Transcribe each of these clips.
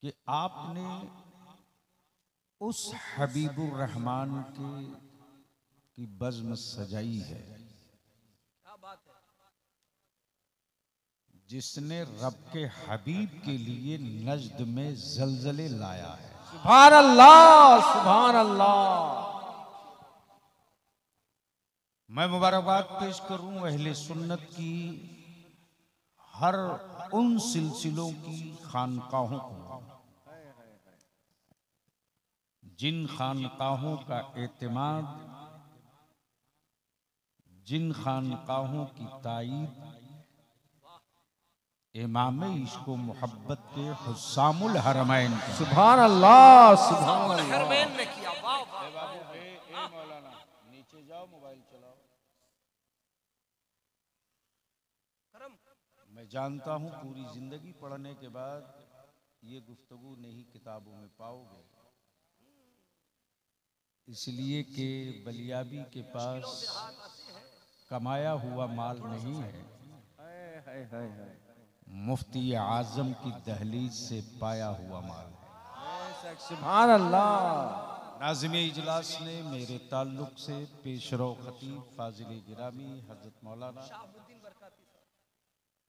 कि आपने उस हबीबुर रहमान की बज़्म सजाई है जिसने रब के हबीब के लिए नजद में जलजले लाया है। सुभान अल्लाह, सुभान अल्लाह। मैं मुबारकबाद पेश करूं अहले सुन्नत की हर उन सिलसिलों की खानकाहों को जिन खानकाहों का एतमाद, जिन खानकाहों की ताईद इमाम इश्क़ मोहब्बत के हुस्सामुल हरमैन, सुभान अल्लाह, सुभान अल्लाह, हरमैन ने किया। वाह मौलाना नीचे जाओ, मोबाइल चलाओ। मैं जानता हूं पूरी जिंदगी पढ़ने के बाद ये गुफ्तगू नहीं किताबों में पाओगे, इसलिए कि बलियाबी के पास कमाया हुआ माल नहीं है, मुफ्ती आजम की दहलीज से पाया हुआ माल है। सुभान अल्लाह। नाज़िम इजलास ने मेरे ताल्लुक से पेशरो खतीब फाजिल गिरामी हजरत मौलाना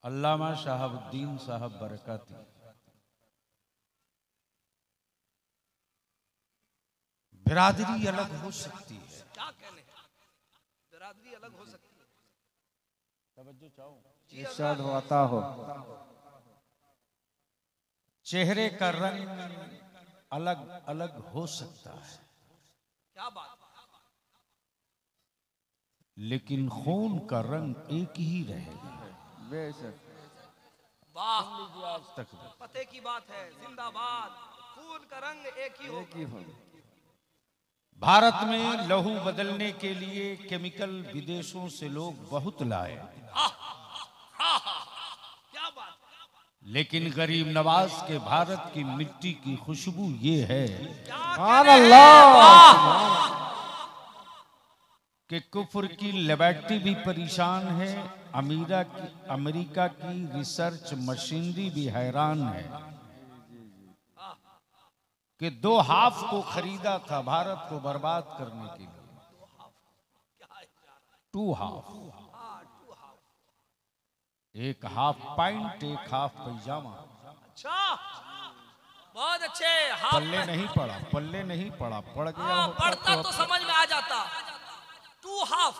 अल्लामा शहाबुद्दीन साहब बरकाती बिरादरी अलग हो सकती है, क्या कहने हैं, बिरादरी अलग हो सकती है। तवज्जो चाहो, इरशाद होता हो। चेहरे का रंग अलग अलग हो सकता है, क्या बात, लेकिन खून का रंग एक ही रहेगा। बेशक। वाह, आज तक पते की बात है। जिंदाबाद। खून का रंग एक ही हो। भारत में लहू बदलने के लिए केमिकल विदेशों से लोग बहुत लाए, क्या बात, लेकिन गरीब नवाज के भारत की मिट्टी की खुशबू ये है सुभान अल्लाह। कि कुफ्र की लेबोरेटरी भी परेशान है, अमेरिका की रिसर्च मशीनरी भी हैरान है कि 2 हाफ को खरीदा था भारत को बर्बाद करने के लिए। 2 हाफ, एक हाफ पैंट, एक हाफ पैजामा। अच्छा, बहुत अच्छे। पल्ले नहीं पड़ा, पल्ले नहीं पड़ा, पड़ गया हाँ, होता पढ़ता तो समझ में आ जाता। 2 हाफ,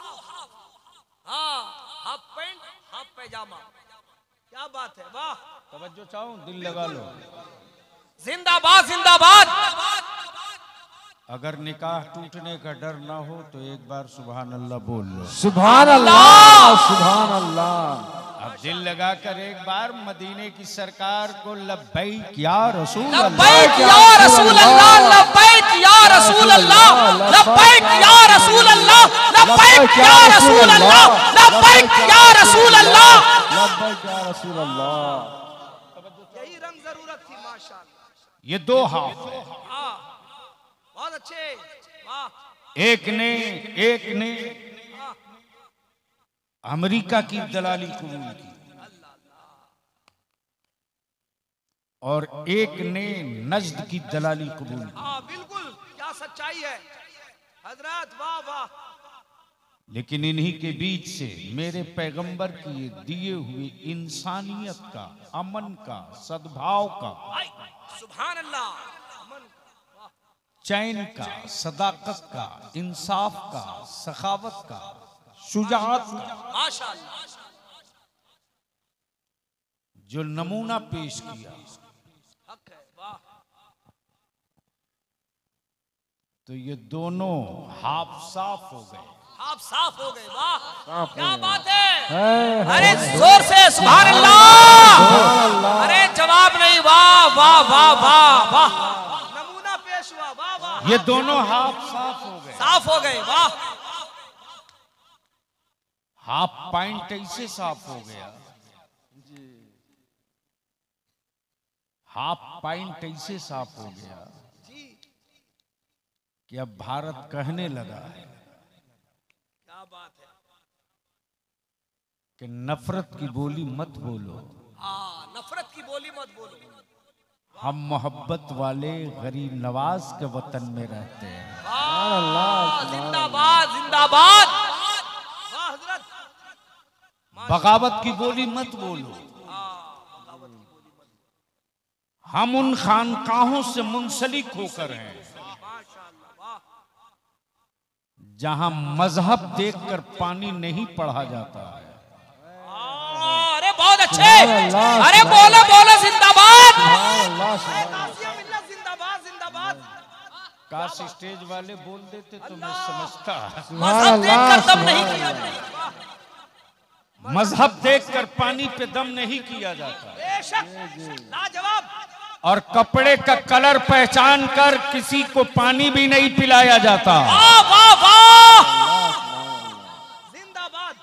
हाँ, हाफ पैंट हाफ पैजामा। क्या बात है, वाह। तवज्जो चाहो, दिल लगा लो। जिंदाबाद, जिंदाबाद। अगर निकाह टूटने का डर ना हो तो एक बार सुभान अल्लाह बोल लो। सुभान अल्लाह, सुभान अल्लाह। अब दिल लगाकर एक बार मदीने की सरकार को लब्बैक या रसूल अल्लाह, लब्बैक या रसूल अल्लाह, लब्बैक या रसूल अल्लाह, लब्बैक या रसूल अल्लाह, लब्बैक या रसूल अल्लाह, लब्बैक या रसूल अल्लाह, लब्बैक या रसूल अल्लाह। यही रंग जरूरत थी। माशाअल्लाह। ये 2 हाफ है। हाँ, बहुत अच्छे, वाह। एक ने अमेरिका की दलाली कबूल की और एक ने नजद की दलाली कबूल की। हाँ, बिल्कुल, क्या सच्चाई है हजरत, वाह वाह। लेकिन इन्हीं के बीच से मेरे पैगंबर के दिए हुए इंसानियत का, अमन का, सद्भाव का, सुभान अल्लाह, अमन, वाह, चैन का, सदाकत का, इंसाफ का, सखावत का, शुजाअत का माशाअल्लाह। जो नमूना पेश किया, हक है, वाह। तो ये दोनों हाफ साफ हो गए। आप साफ हो गए, वाह, साफ क्या हो गए। बात है। है। अरे जोर से सुभान अल्लाह। अरे जवाब नहीं, वाह वाह वाह वाह वाह। नमूना पेश हुआ, वाह वाह। ये दोनों हाफ साफ हो गए। साफ हो गए, वाह। हाफ पैंट ऐसे साफ हो गया, हाफ पैंट ऐसे साफ हो गया कि अब भारत कहने लगा है क्या बात है। कि नफरत की बोली मत बोलो, हाँ, नफरत की बोली मत बोलो। हम मोहब्बत वाले गरीब नवाज के वतन में रहते हैं। जिंदाबाद जिंदाबाद। वाह हजरत। बगावत की बोली मत बोलो। हम उन खानकाहों से मुंसलिक होकर हैं जहां मजहब देखकर पानी नहीं पढ़ा जाता है। अरे बहुत अच्छे। अरे बोलो बोलो जिंदाबाद। जिंदाबाद जिंदाबाद। काश स्टेज वाले बोल देते तो मैं समझता। मजहब देखकर दम नहीं किया जाता। मजहब देखकर पानी पे दम नहीं किया जाता। बेशक लाजवाब। और कपड़े का कलर पहचान कर किसी को पानी भी नहीं पिलाया जाता। वाह वाह वाह। जिंदाबाद।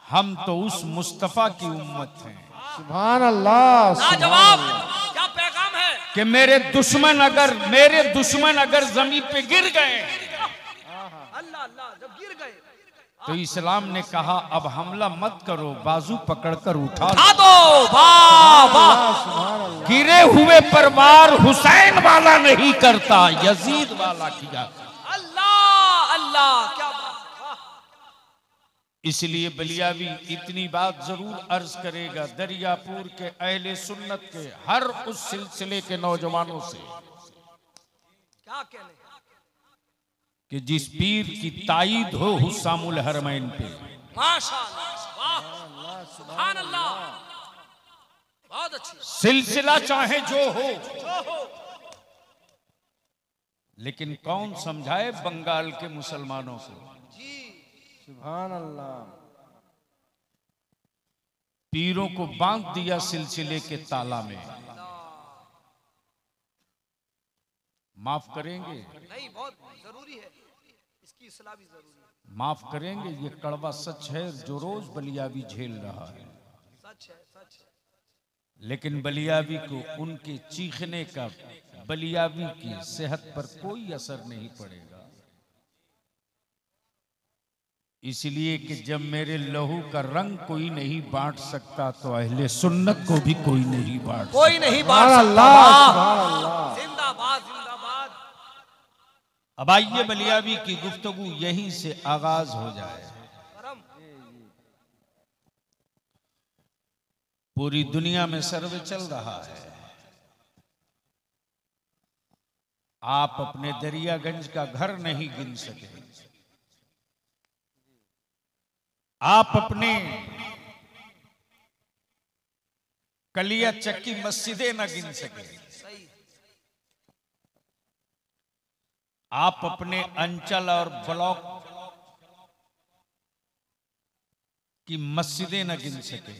हम तो उस मुस्तफा की उम्मत हैं। सुभान अल्लाह। लाजवाब। क्या पैगाम है कि मेरे दुश्मन अगर जमीन पे गिर गए अल्लाह अल्लाह जब गिर गए तो इस्लाम ने कहा अब हमला मत करो, बाजू पकड़कर उठा उठा दो। वाह वाह। गिरे हुए पर वार हुसैन वाला नहीं करता, यजीद वाला किया। अल्लाह अल्लाह क्या बात। वाह। इसलिए बलियावी इतनी बात जरूर अर्ज करेगा दरियापुर के अहले सुन्नत के हर उस सिलसिले के नौजवानों से क्या कहने कि जिस पीर की ताईद हो हुस्सामुल हरमैन पे। माशाअल्लाह। वाह सुभान अल्लाह। बहुत अच्छी। सिलसिला चाहे जो हो, लेकिन कौन समझाए बंगाल के मुसलमानों को। सुभान अल्लाह। पीरों को बांध दिया सिलसिले के ताला में। माफ करेंगे, नहीं बहुत जरूरी है, इसकी इस्लाह भी जरूरी है। माफ करेंगे, ये कड़वा सच है जो रोज बलियावी झेल रहा है। सच है सच है। लेकिन बलियावी को उनके चीखने का बलियावी की सेहत पर कोई असर नहीं पड़ेगा। इसलिए कि जब मेरे लहू का रंग कोई नहीं बांट सकता तो अहले सुन्नत को भी कोई नहीं बांट सकता। कोई नहीं बांट सकता। जिंदाबाद जिंदाबाद। अब आइए बलियावी की गुफ्तगू यहीं से आगाज हो जाए। पूरी दुनिया में सर्वे चल रहा है। आप अपने दरियागंज का घर नहीं गिन सके, आप अपने कलिया चक्की मस्जिदें न गिन सके, आप अपने अंचल और ब्लॉक की मस्जिदें न गिन सके,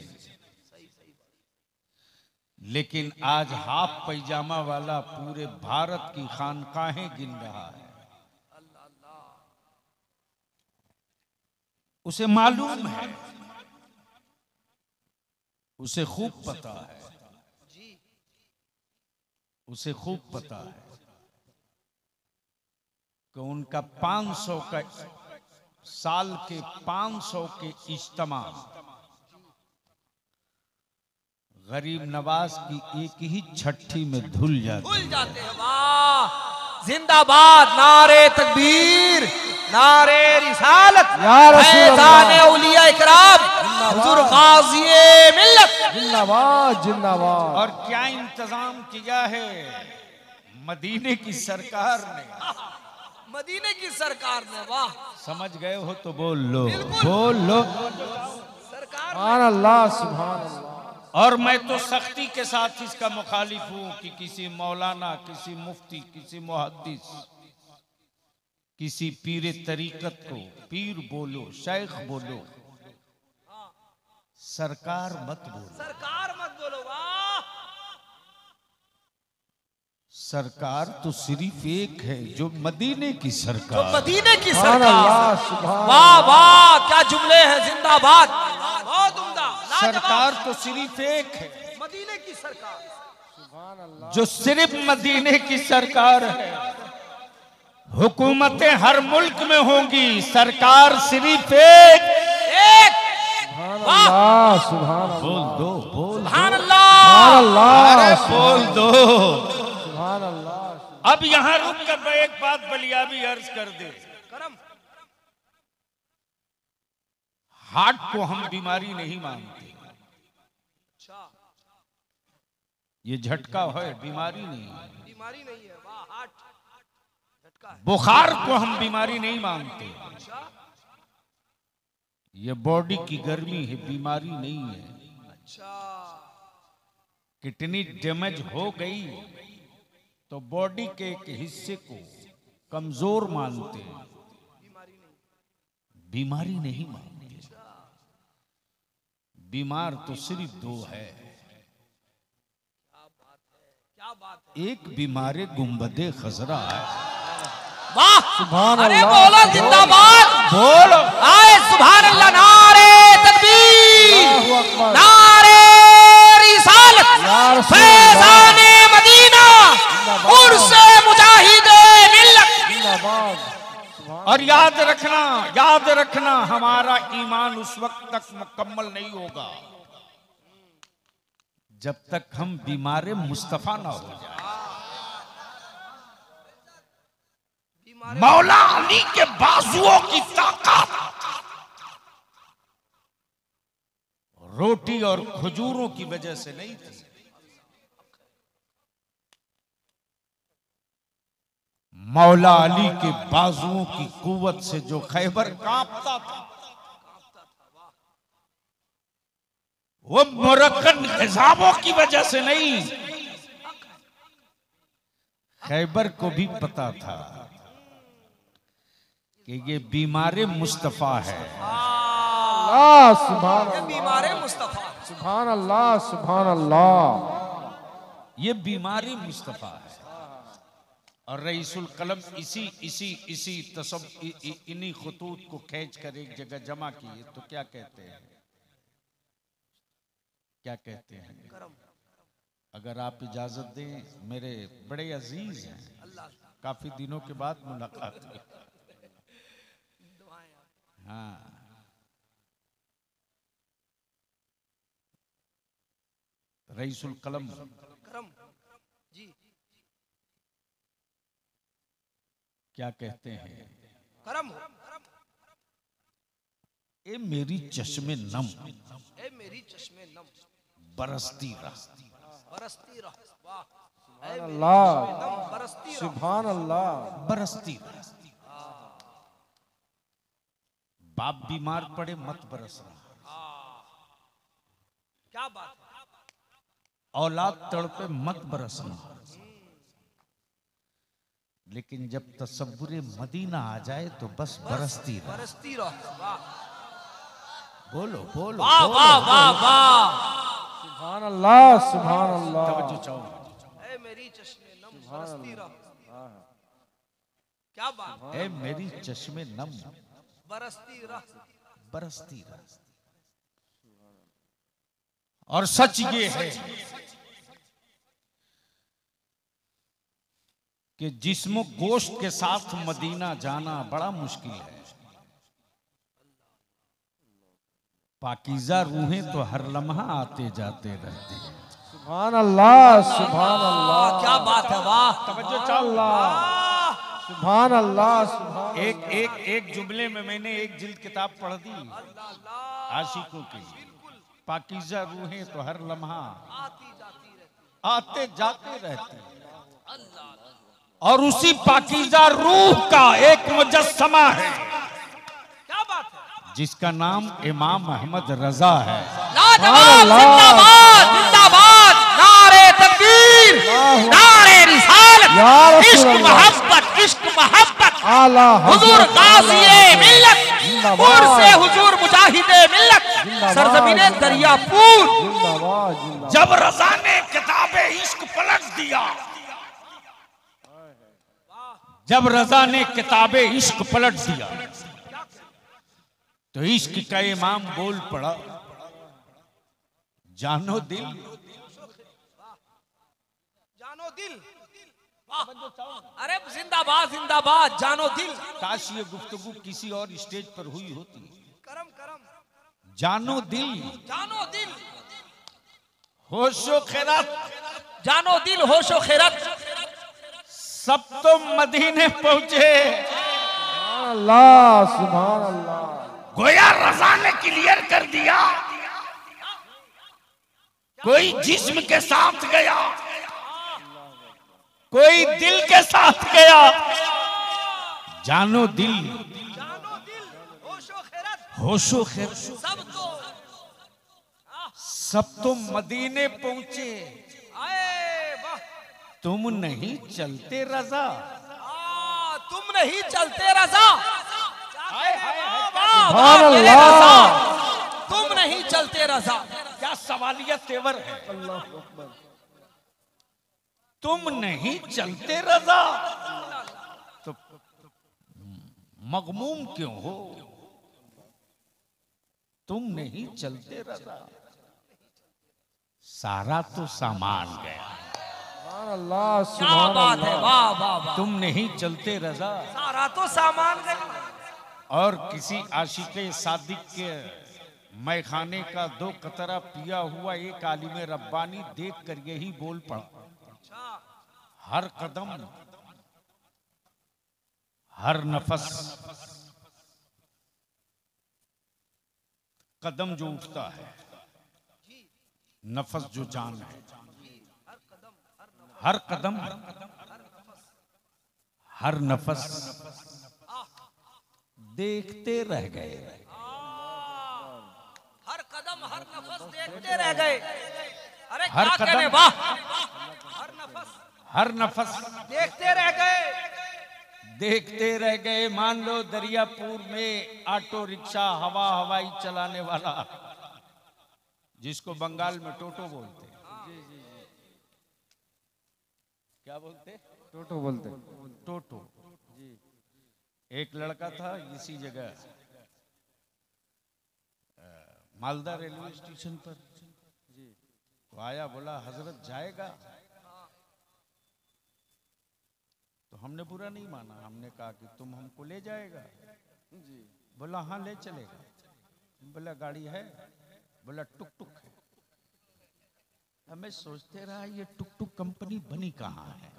लेकिन आज हाफ पैजामा वाला पूरे भारत की खानकाहें गिन रहा है। उसे मालूम है, उसे खूब पता है, उसे खूब पता है कि उनका 500 का साल के 500 के इज्तिमा गरीब नवाज की एक ही छठी में धुल जाते हैं। वाह जिंदाबाद। नारे तकबीर, नारे रिसालत, फैज़ाने औलिया इकराम, हुजूर गाज़िए मिल्लत। जिंदाबाद जिंदाबाद। और क्या इंतजाम किया है मदीने की सरकार ने, मदीने की सरकार ने। वाह समझ गए हो तो बोल लो, बोल लो। सरकार अल्लाह सुभान अल्लाह। और मैं तो सख्ती के साथ इसका मुखालिफ हूं कि किसी मौलाना, किसी मुफ्ती, किसी मुहद्दिस, किसी पीर तरीकत को पीर बोलो, शेख बोलो, सरकार मत बोलो। सरकार मत बोलो। वाह सरकार तो सिर्फ एक है, जो मदीने की सरकार, जो मदीने की सरकार। वाह वाह क्या जुमले हैं। जिंदाबाद। बहुत उम्दा। सरकार तो सिर्फ एक है, मदीने की सरकार, जो सिर्फ मदीने की सरकार है। हुकूमतें हर मुल्क में होंगी, सरकार सिर्फ एक। सुभान अल्लाह। बोल दो, बोल सुभान अल्लाह। सुभान अल्लाह अरे बोल दो। सुभान अल्लाह। अब यहां रुक कर मैं एक बात बलियाबी अर्ज कर दे। करम हार्ट को हम बीमारी नहीं मानते। अच्छा ये झटका है, बीमारी नहीं है। बीमारी नहीं है, वाह हार्ट झटका है। बुखार को हम बीमारी नहीं मानते। अच्छा ये बॉडी की गर्मी है, बीमारी नहीं है। अच्छा किडनी डैमेज हो गई तो बॉडी के एक हिस्से को कमजोर मानते हैं, बीमारी नहीं। बीमारी नहीं मानते। बीमार तो सिर्फ दो है। क्या बात है। एक बीमारे गुंबदे खजरा है। वाह सुभान अरे अल्लाह। बोलो जिंदाबाद। बोलो आए सुभान अल्लाह। नारे तकबीर, अल्लाहु अकबर। नारे रिसालत, या रसूल फैज़ाने मदीना, उर्से मुजाहिदे मिल्लत। जिंदाबाद। सुभान और याद रखना हमारा ईमान उस वक्त तक मुकम्मल नहीं होगा जब तक हम बीमारे मुस्तफा ना हो जाए। मौला अली के बाजुओं की ताकत रोटी और खजूरों की वजह से नहीं थी। मौला अली के बाजुओं की कुव्वत से जो खैबर कांपता था, वो मुरक्कन हिजाबों की वजह से नहीं, खैबर को भी पता था कि ये बीमारे मुस्तफा है। अल्लाह। सुभान ये अल्लाह। बीमारे मुस्तफा। सुभान अल्लाह। सुभान अल्लाह। ये बीमारी मुस्तफा है। और रईसुल कलम इसी तसब इन्हीं खतूत को खींच कर एक जगह जमा किए तो क्या कहते हैं, क्या कहते हैं? अगर आप इजाजत दें, मेरे बड़े अजीज हैं, काफी दिनों के बाद मुलाकात हुई। हाँ, रईसुल कलम करम जी क्या कहते हैं? करम हो। ए मेरी चश्मे नम ए मेरी चश्मे नम बरसती रह। बरसती रह। वाह सुभान अल्लाह। नम बरसती रह। सुभान अल्लाह। बरसती रह। बाप बीमार पड़े मत बरसना। क्या बात है। औलाद तड़पे मत बरसना। लेकिन जब तसव्वुरे मदीना आ जाए तो बस बरसती रह। बरसती रह। वाह बोलो बोलो वाह बोलो, वाह वाह वाह। सुभान अल्लाह। सुभान अल्लाह। तवज्जो चाहो। ए मेरी चश्मे नम बरसती रह। क्या बात है। ए मेरी चश्मे नम बरसती रह। बरसती रह। और सच ये है कि जिस्म गोश्त के साथ मदीना जाना बड़ा मुश्किल है। पाकीज़ा रूहें तो हर लम्हा आते जाते रहते हैं। सुभान अल्लाह। सुभान अल्लाह। क्या बात है। वाह तवज्जो चाहो। सुभान अल्लाह। सुभान एक जुमले में मैंने एक जिल्द किताब पढ़ दी आशिकों की। पाकीज़ा रूहें तो हर लम्हा आते जाते रहते हैं। और उसी पाकीज़ा रूह का एक मुजस्समा है क्या बात है। जिसका नाम इमाम अहमद रजा है। लाजवाब। जिंदाबाद जिंदाबाद। नारे तकबीर, नारे रिसालत, या रसूल इश्क अल्लाह। मोहब्बत, इश्क मोहब्बत। आला हुजूर हज़रत गाज़िए मिल्लत, जिंदाबाद। उर्से हुजूर मुजाहिदे मिल्लत, जिंदाबाद। सरज़मीने दरियापुर। जिंदाबाद। जिंदाबाद। जब रजा ने किताबे इश्क पलट दिया, जब रजा ने किताबे इश्क पलट दिया तो इश्क का इमाम बोल पड़ा, जानो दिल जानो दिल। अरे जिंदाबाद जिंदाबाद। जानो दिल। काश ये गुफ्तगू किसी और स्टेज पर हुई होती। करम करम। जानो दिल जानो दिल। होशो खैरत, जानो दिल होशो खैरत, सब तो मदीने पहुंचे। सुभान अल्लाह, सुभान अल्लाह। गोया रजा ने क्लियर कर दिया, कोई जिस्म के साथ गया, कोई दिल के साथ गया। जानो दिल, होशो खैरत, सब तो मदीने पहुंचे, तुम नहीं चलते रजा, तुम नहीं चलते रजा, सुभान अल्लाह। तुम नहीं चलते रजा। क्या सवालिया तेवर है, तुम नहीं चलते रजा तो मगमूम क्यों हो, तुम नहीं चलते रजा। सारा तो सामान गया, सुभान अल्लाह, क्या सुभान बात है, अल्लाह। वाह वाह वाह। तुम नहीं चलते रजा। सारा तो सामान गया। और किसी आशिक़े सादिक के मैखाने का 2 कतरा पिया हुआ एक आलिम रब्बानी देख कर यही बोल पड़ा, हर कदम, हर नफस, कदम जो उठता है, नफस जो जान है, हर कदम, हर नफस देखते रह गए, हर कदम हर नफस देखते रह गए। अरे हर क्या कदम, कहने, वाह। हर नफस देखते रह गए, देखते रह गए। मान लो दरियापुर में ऑटो रिक्शा हवाई चलाने वाला, जिसको बंगाल में टोटो बोलते हैं, क्या बोलते, टोटो बोलते। टोटो। एक लड़का था इसी जगह मालदा रेलवे स्टेशन पर, तो आया, बोला हजरत जाएगा, तो हमने बुरा नहीं माना, हमने कहा कि तुम हमको ले जाएगा, बोला हाँ ले चलेगा, बोला गाड़ी है, बोला टुक टुक है। हमें सोचते रहा ये टुक टुक कंपनी बनी कहाँ है,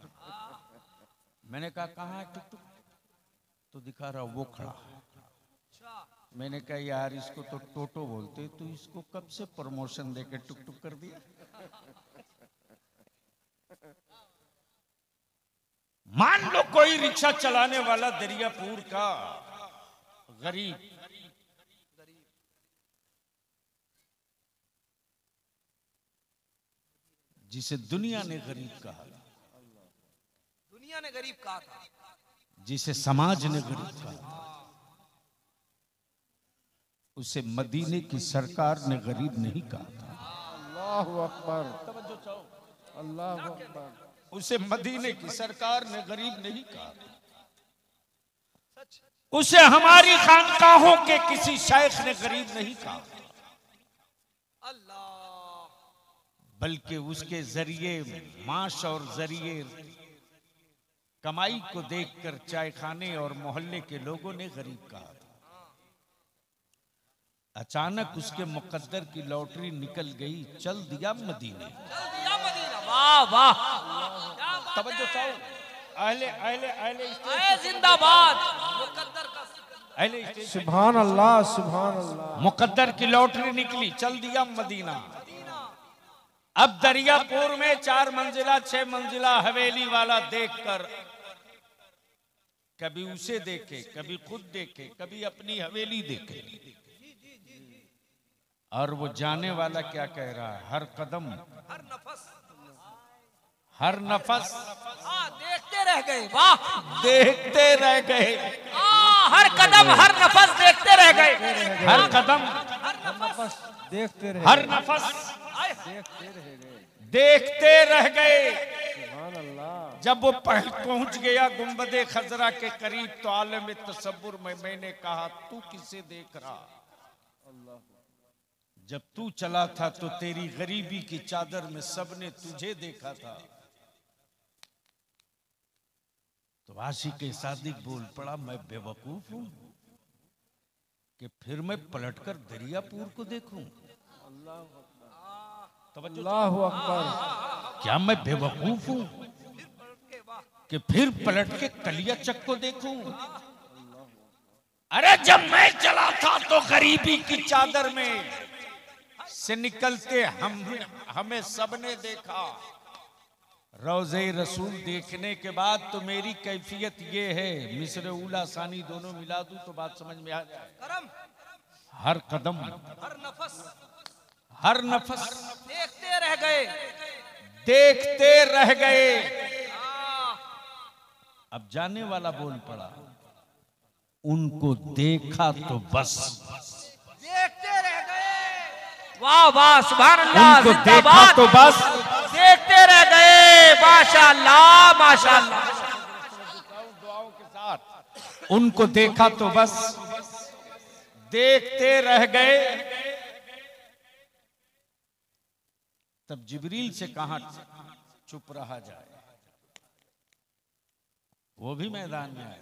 मैंने कहा कहाँ है टुक टुक, तो दिखा रहा वो खड़ा है। मैंने कहा यार इसको तो टोटो बोलते, तो इसको कब से प्रमोशन देके टुक टुक कर दिया। मान लो कोई रिक्शा चलाने वाला दरियापुर का गरीब, जिसे दुनिया ने गरीब कहा, दुनिया ने गरीब कहा था, जिसे समाज ने गरीब कहा, उसे मदीने की सरकार ने गरीब नहीं कहा था। अल्लाहु अकबर, अल्लाहु अकबर। उसे मदीने की सरकार ने गरीब नहीं कहा, उसे हमारी खानकाहों के किसी शेख ने गरीब नहीं कहा, बल्कि उसके जरिए माश और जरिए कमाई को देखकर चाय खाने और मोहल्ले के लोगों ने गरीब कहा था। अचानक उसके मुकद्दर की लॉटरी निकल गई, चल दिया मदीने। वाह वाह, तवज्जो चाहो, अहले अहले अहले अरे जिंदाबाद, मुकद्दर का अहले स्टेज। सुभान अल्लाह, सुभान अल्लाह। मुकद्दर की लॉटरी निकली, चल दिया मदीना। अब दरियापुर में 4 मंजिला 6 मंजिला हवेली वाला देखकर कभी उसे देखे, कभी खुद देखे, कभी अपनी हवेली देखे, और वो जाने वाला क्या कह रहा है, हर कदम हर नफस, हर नफस देखते रह गए, वाह, देखते रह गए, हर कदम हर नफस देखते रह गए, हर कदम हर नफस देखते रहे, हर नफस देखते रह गए। देखते रह गए। सुभान अल्लाह। जब वो पहुंच गया गुंबदे खजरा के करीब, तो आलम तसव्वुर में मैंने कहा तू किसे देख रहा, जब तू चला था तो तेरी गरीबी की चादर में सबने तुझे देखा था। तो आशिक़े सादिक बोल पड़ा, मैं बेवकूफ हूं कि फिर मैं पलटकर दरियापुर को देखूं। अल्लाहु अकबर। क्या मैं बेवकूफ हूं कि फिर पलट के कलिया चक को देखूं? अरे जब मैं चला था तो गरीबी की चादर में से निकलते हमें सबने देखा। रोज़े रसूल देखने के बाद तो मेरी कैफियत ये है, मिस्र उला सानी दोनों मिला दूं तो बात समझ में आ जाए। हर कदम हर नफस देखते रह गए। देखते रह गए। अब जाने वाला बोल पड़ा, उनको देखा तो बस। देखते रह गए। वाह वाह सुभान अल्लाह। उनको देखा तो बस। देखते रह गए। माशाअल्लाह माशाअल्लाह। दुआओं के साथ उनको देखा तो बस, देखते रह गए। तब जिब्रील से कहां चुप रहा जाए, वो भी मैदान में आए।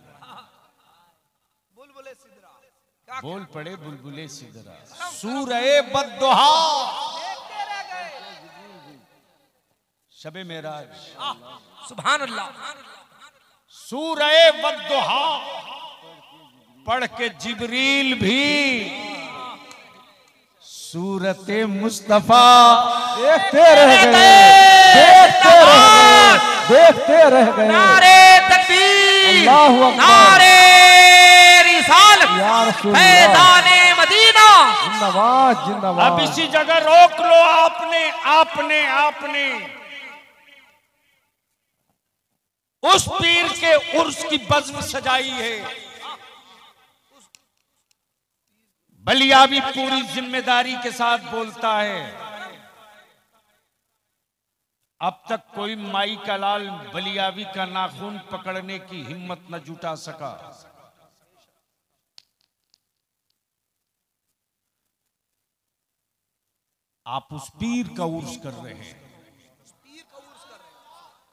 बुलबुले सिदरा बोल पड़े बुलबुले सिदरा, सूरए बद्दुहा। देखते रह गए। शबे मेराज सुभान अल्लाह। सूरए बद्दुहा पढ़ के जिब्रील भी सूरते मुस्तफा देखते रह गए। देखते रह गए। देखते रह गए। नारे तकबीर। अल्लाहु अकबर। नारे रिसालत। या रसूल अल्लाह। फैज़ाने मदीना। जिंदाबाद जिंदाबाद। अब इसी जगह रोक लो। आपने आपने आपने उस पीर के उर्स की बज़्म सजाई है। बलियावी पूरी जिम्मेदारी के साथ बोलता है, अब तक कोई माई का लाल बलियावी का नाखून पकड़ने की हिम्मत न जुटा सका। आप उस पीर का उर्स कर रहे हैं।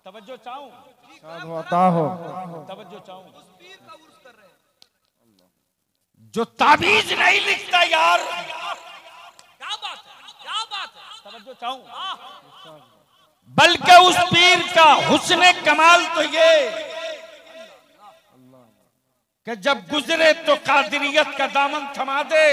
तवज्जो चाहूं, अता हो। तवज्जो चाहूं। जो ताबीज नहीं लिखता यार, क्या बात है, क्या बात है। तवज्जो चाहूं, बल्कि उस पीर का हुस्ने कमाल तो ये कि जब गुजरे तो कादिरियत का दामन थमा दे,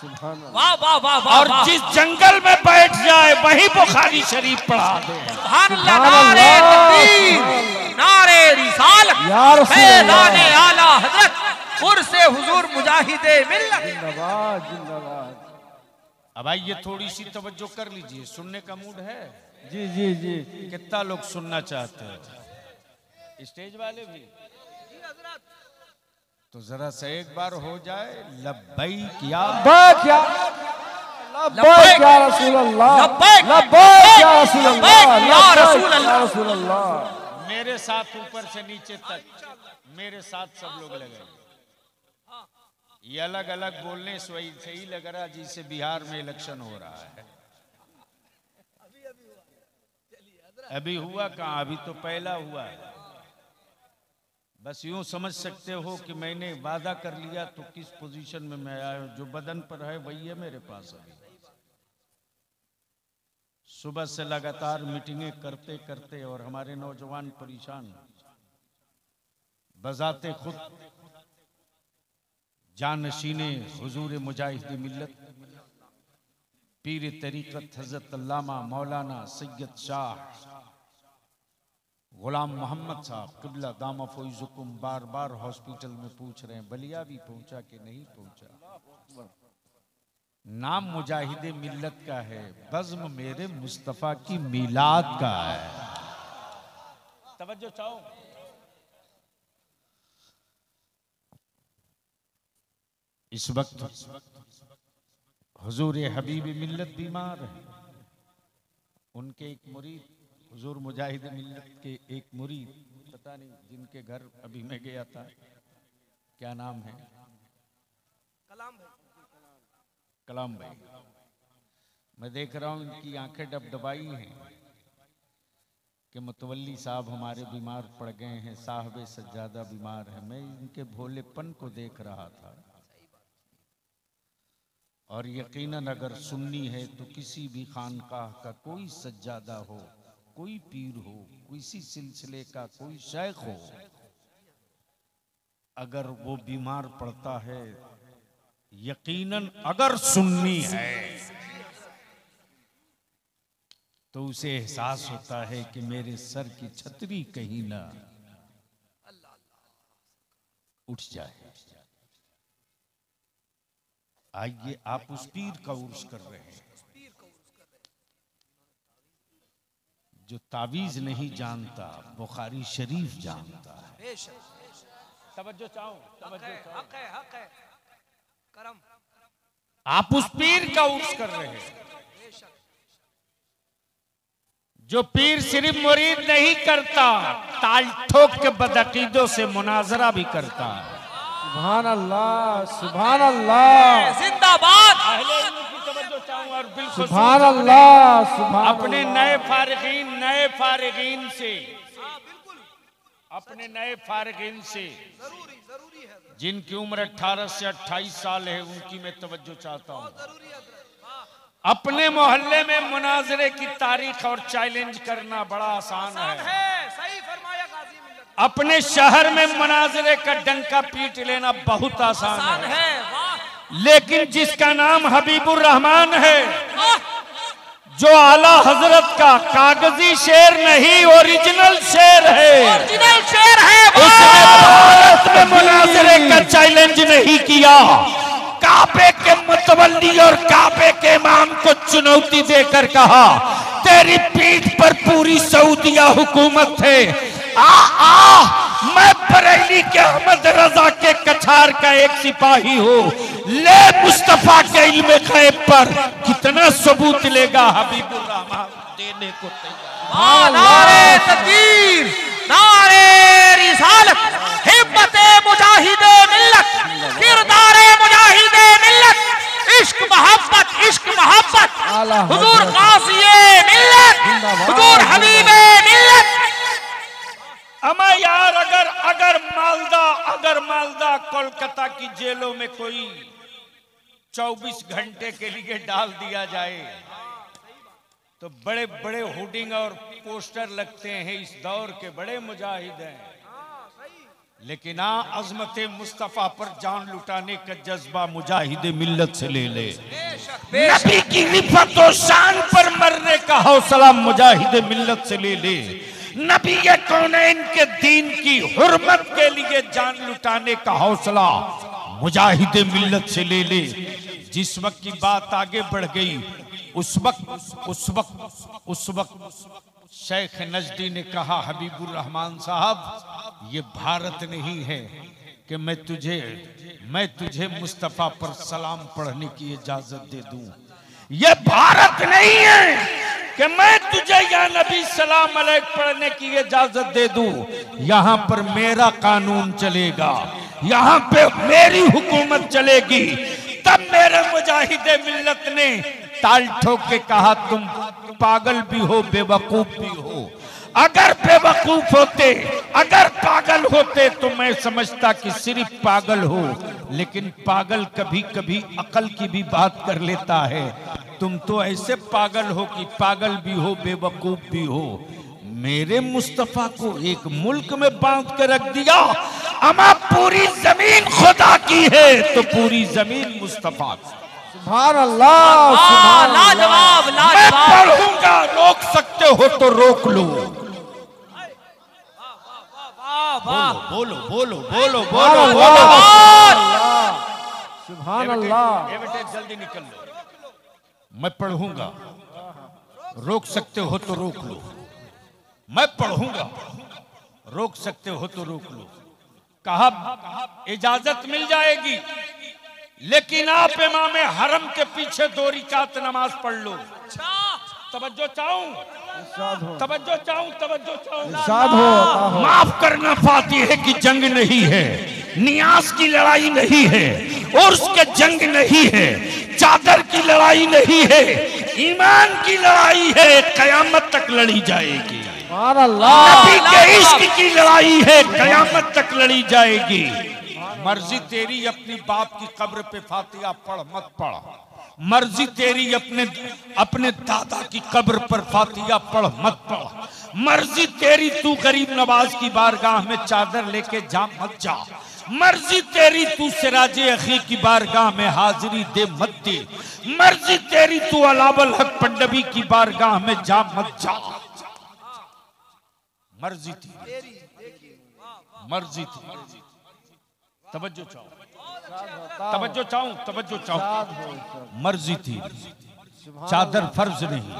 वाह वाह वाह वाह। और जिस जंगल में बैठ जाए वहीं बुखारी शरीफ पढ़ा दे। सुभान अल्लाह। नारे तकबीर। नारे रिसालत। या रसूल फैज़ाने आला हजरत उर्से हुजूर मुजाहिदे मिल्लत। जिंदाबाद जिंदाबाद। अब आइए थोड़ी सी तवज्जो कर लीजिए, सुनने का मूड है? जी जी जी। कितना लोग सुनना चाहते हैं? स्टेज वाले भी तो जरा से एक बार हो जाए लब्बैक या लब्बैक या लब्बैक या रसूल अल्लाह। लब्बैक। लब्बैक या रसूल अल्लाह। लब्बैक या रसूल लब्बैक या अल्लाह। रसूल अल्लाह। मेरे साथ ऊपर से नीचे तक मेरे साथ सब लोग लगे। ये अलग अलग बोलने से ही लग रहा जैसे बिहार में इलेक्शन हो रहा है। अभी हुआ कहाँ, अभी तो पहला हुआ है। बस यूं समझ सकते हो कि मैंने वादा कर लिया तो किस पोजीशन में मैं आया हूं। जो बदन पर है वही है मेरे पास। अभी सुबह से लगातार मीटिंगें करते करते और हमारे नौजवान परेशान, बजाते खुद जानशीने हुजूर मुजाहिद मिल्लत पीर तरीक़त हज़रत अल्लामा मौलाना सैयद शाह गुलाम मोहम्मद साहब किबला दामा फौजुकुम बार बार हॉस्पिटल में पूछ रहे हैं बलिया भी पहुंचा कि नहीं पहुंचा। नाम मुजाहिदे मिल्लत का है, बज़्म मेरे मुस्तफ़ा की मिलाद का है। तवज्जो चाहो। इस वक्त हुजूर हबीब मिल्लत बीमार है। उनके एक मुरीद हुजूर मुजाहिद मिल्लत के एक मुरीद, पता नहीं जिनके घर अभी मैं गया था, क्या नाम है? कलाम भाई। मैं देख रहा हूं इनकी आंखें डबडबाई हैं कि मुतवल्ली साहब हमारे बीमार पड़ गए हैं, साहब सज्जादा बीमार है। मैं इनके भोलेपन को देख रहा था और यकीनन अगर सुन्नी है तो किसी भी खानकाह का कोई सज्जादा हो, कोई पीर हो, किसी सिलसिले का कोई शेख हो, अगर वो बीमार पड़ता है, यकीनन अगर सुन्नी है तो उसे एहसास होता है कि मेरे सर की छतरी कहीं ना उठ जाए। आइए, आप उस पीर का उर्स कर रहे हैं जो तावीज नहीं जानता, बुखारी शरीफ जानता है। तवज्जो चाहो, हक है करम। आप उस पीर का उर्स कर रहे हैं जो पीर सिर्फ मुरीद नहीं करता, ताल ठोक के बदअकीदों से मुनाजरा भी करता है। सुभान अल्लाह, सुभान अल्लाह, जिंदाबाद। अहले इल्म की तवज्जो चाहूं और बिल्कुल सुभान अल्लाह, सुभान अपने नए फारिगीन से, अपने नए फारिगीन से जिनकी उम्र 18 से 28 साल है, उनकी मैं तवज्जो चाहता हूं। अपने मोहल्ले में मुनाजरे की तारीख और चैलेंज करना बड़ा आसान है। सही फरमाया गाजी मिल्लत। अपने शहर में मुनाजरे का डंका पीट लेना बहुत आसान है। लेकिन जिसका नाम हबीबुर रहमान है, जो आला हजरत का कागजी शेर नहीं ओरिजिनल शेर है, ओरिजिनल शेर है, उसने भारत में मुनाजरे का चैलेंज नहीं किया। काबे के मुतवल्ली और काबे के इमाम को चुनौती देकर कहा, तेरी पीठ पर पूरी सऊदिया हुकूमत है, मैं बरेली के अहमद रजा के कछार का एक सिपाही हूँ, ले मुस्तफा के इल्म गैब पर कितना सबूत लेगा हबीबुर रहमान देने को तैयार। नारे तकबीर, नारे रिसालत, हिम्मते मुजाहिदे मिल्लत, किरदारे मुजाहिदे मिल्लत, इश्क मोहब्बत, हुजूर गाज़िए मिल्लत, हुजूर हबीबे मिल्लत। अमा यार, अगर मालदा कोलकाता की जेलों में कोई 24 घंटे के लिए डाल दिया जाए तो बड़े बड़े होर्डिंग और पोस्टर लगते हैं, इस दौर के बड़े मुजाहिद हैं। लेकिन अज़मत मुस्तफा पर जान लुटाने का जज्बा मुजाहिद मिल्लत से ले ले। नबी की रिफत और शान पर मरने का हौसला मुजाहिद मिल्लत से ले ले। नबी कौनैन के दीन की हुर्मत के लिए जान लुटाने का हौसला मुजाहिद मिल्लत से ले ले। जिस वक्त की बात आगे बढ़ गई, उस वक्त शेख नजदी ने कहा, हबीबुर रहमान साहब, ये भारत नहीं है कि मैं तुझे मुस्तफा पर सलाम पढ़ने की इजाजत दे दूं। ये भारत नहीं है कि मैं तुझे या नबी सलाम अलैक पढ़ने की इजाजत दे दूं। यहाँ पर मेरा कानून चलेगा, यहाँ पे मेरी हुकूमत चलेगी। तब मेरे मुजाहिदे मिल्लत ने ताल ठोक के कहा, तुम पागल भी हो, बेवकूफ भी हो। अगर बेवकूफ होते, अगर पागल होते तो मैं समझता कि सिर्फ पागल हो, लेकिन पागल कभी कभी अकल की भी बात कर लेता है। तुम तो ऐसे पागल हो कि पागल भी हो, बेवकूफ भी हो। मेरे मुस्तफा को एक मुल्क में बांध कर रख दिया। अमा पूरी जमीन खुदा की है तो पूरी जमीन मुस्तफा की। सुभान अल्लाह, सुभान अल्लाह। लाजवाब, मैं लाजवाब। पढ़ूंगा, रोक सकते हो तो रोक लो। बोलो बोलो बोलो बोलो बोलो। सुभान अल्लाह। बेटे जल्दी निकल लो, मैं पढ़ूंगा, रोक सकते हो तो रोक लो। मैं पढ़ूंगा, रोक सकते हो तो रोक लो। कहा इजाजत मिल जाएगी, लेकिन आप इमाम हरम के पीछे 2 रकात नमाज पढ़ लो। तवज्जो चाहूं, तवज्जो चाहूं। इरशाद हो। माफ करना, फातिहे की जंग नहीं है, नियाज की लड़ाई नहीं है, उर्स के जंग नहीं है, चादर की लड़ाई नहीं है, ईमान की लड़ाई है, कयामत तक लड़ी जाएगी। सुभान अल्लाह। नबी के इश्क की लड़ाई है, कयामत तक लड़ी जाएगी। मर्जी तेरी, अपनी बाप की कब्र पे फातिहा पढ़ मत पढ़, मर्जी तेरी अपने अपने दादा की कब्र पर फातिया पढ़ मत पढ़। मर्जी तेरी तू गरीब नवाज की बारगाह में चादर लेके जा मत जा। मर्जी तेरी तू सिराजे अखी की बारगाह में हाजिरी दे मत दे। मर्जी तेरी तू अलावल हक पंडवी की बारगाह में जा मत जा। मर्जी थी, मर्जी थी। तवज्जो चाहो, तवज्जो चाहूं, तवज्जो चाहूं। मर्जी थी, चादर फर्ज नहीं,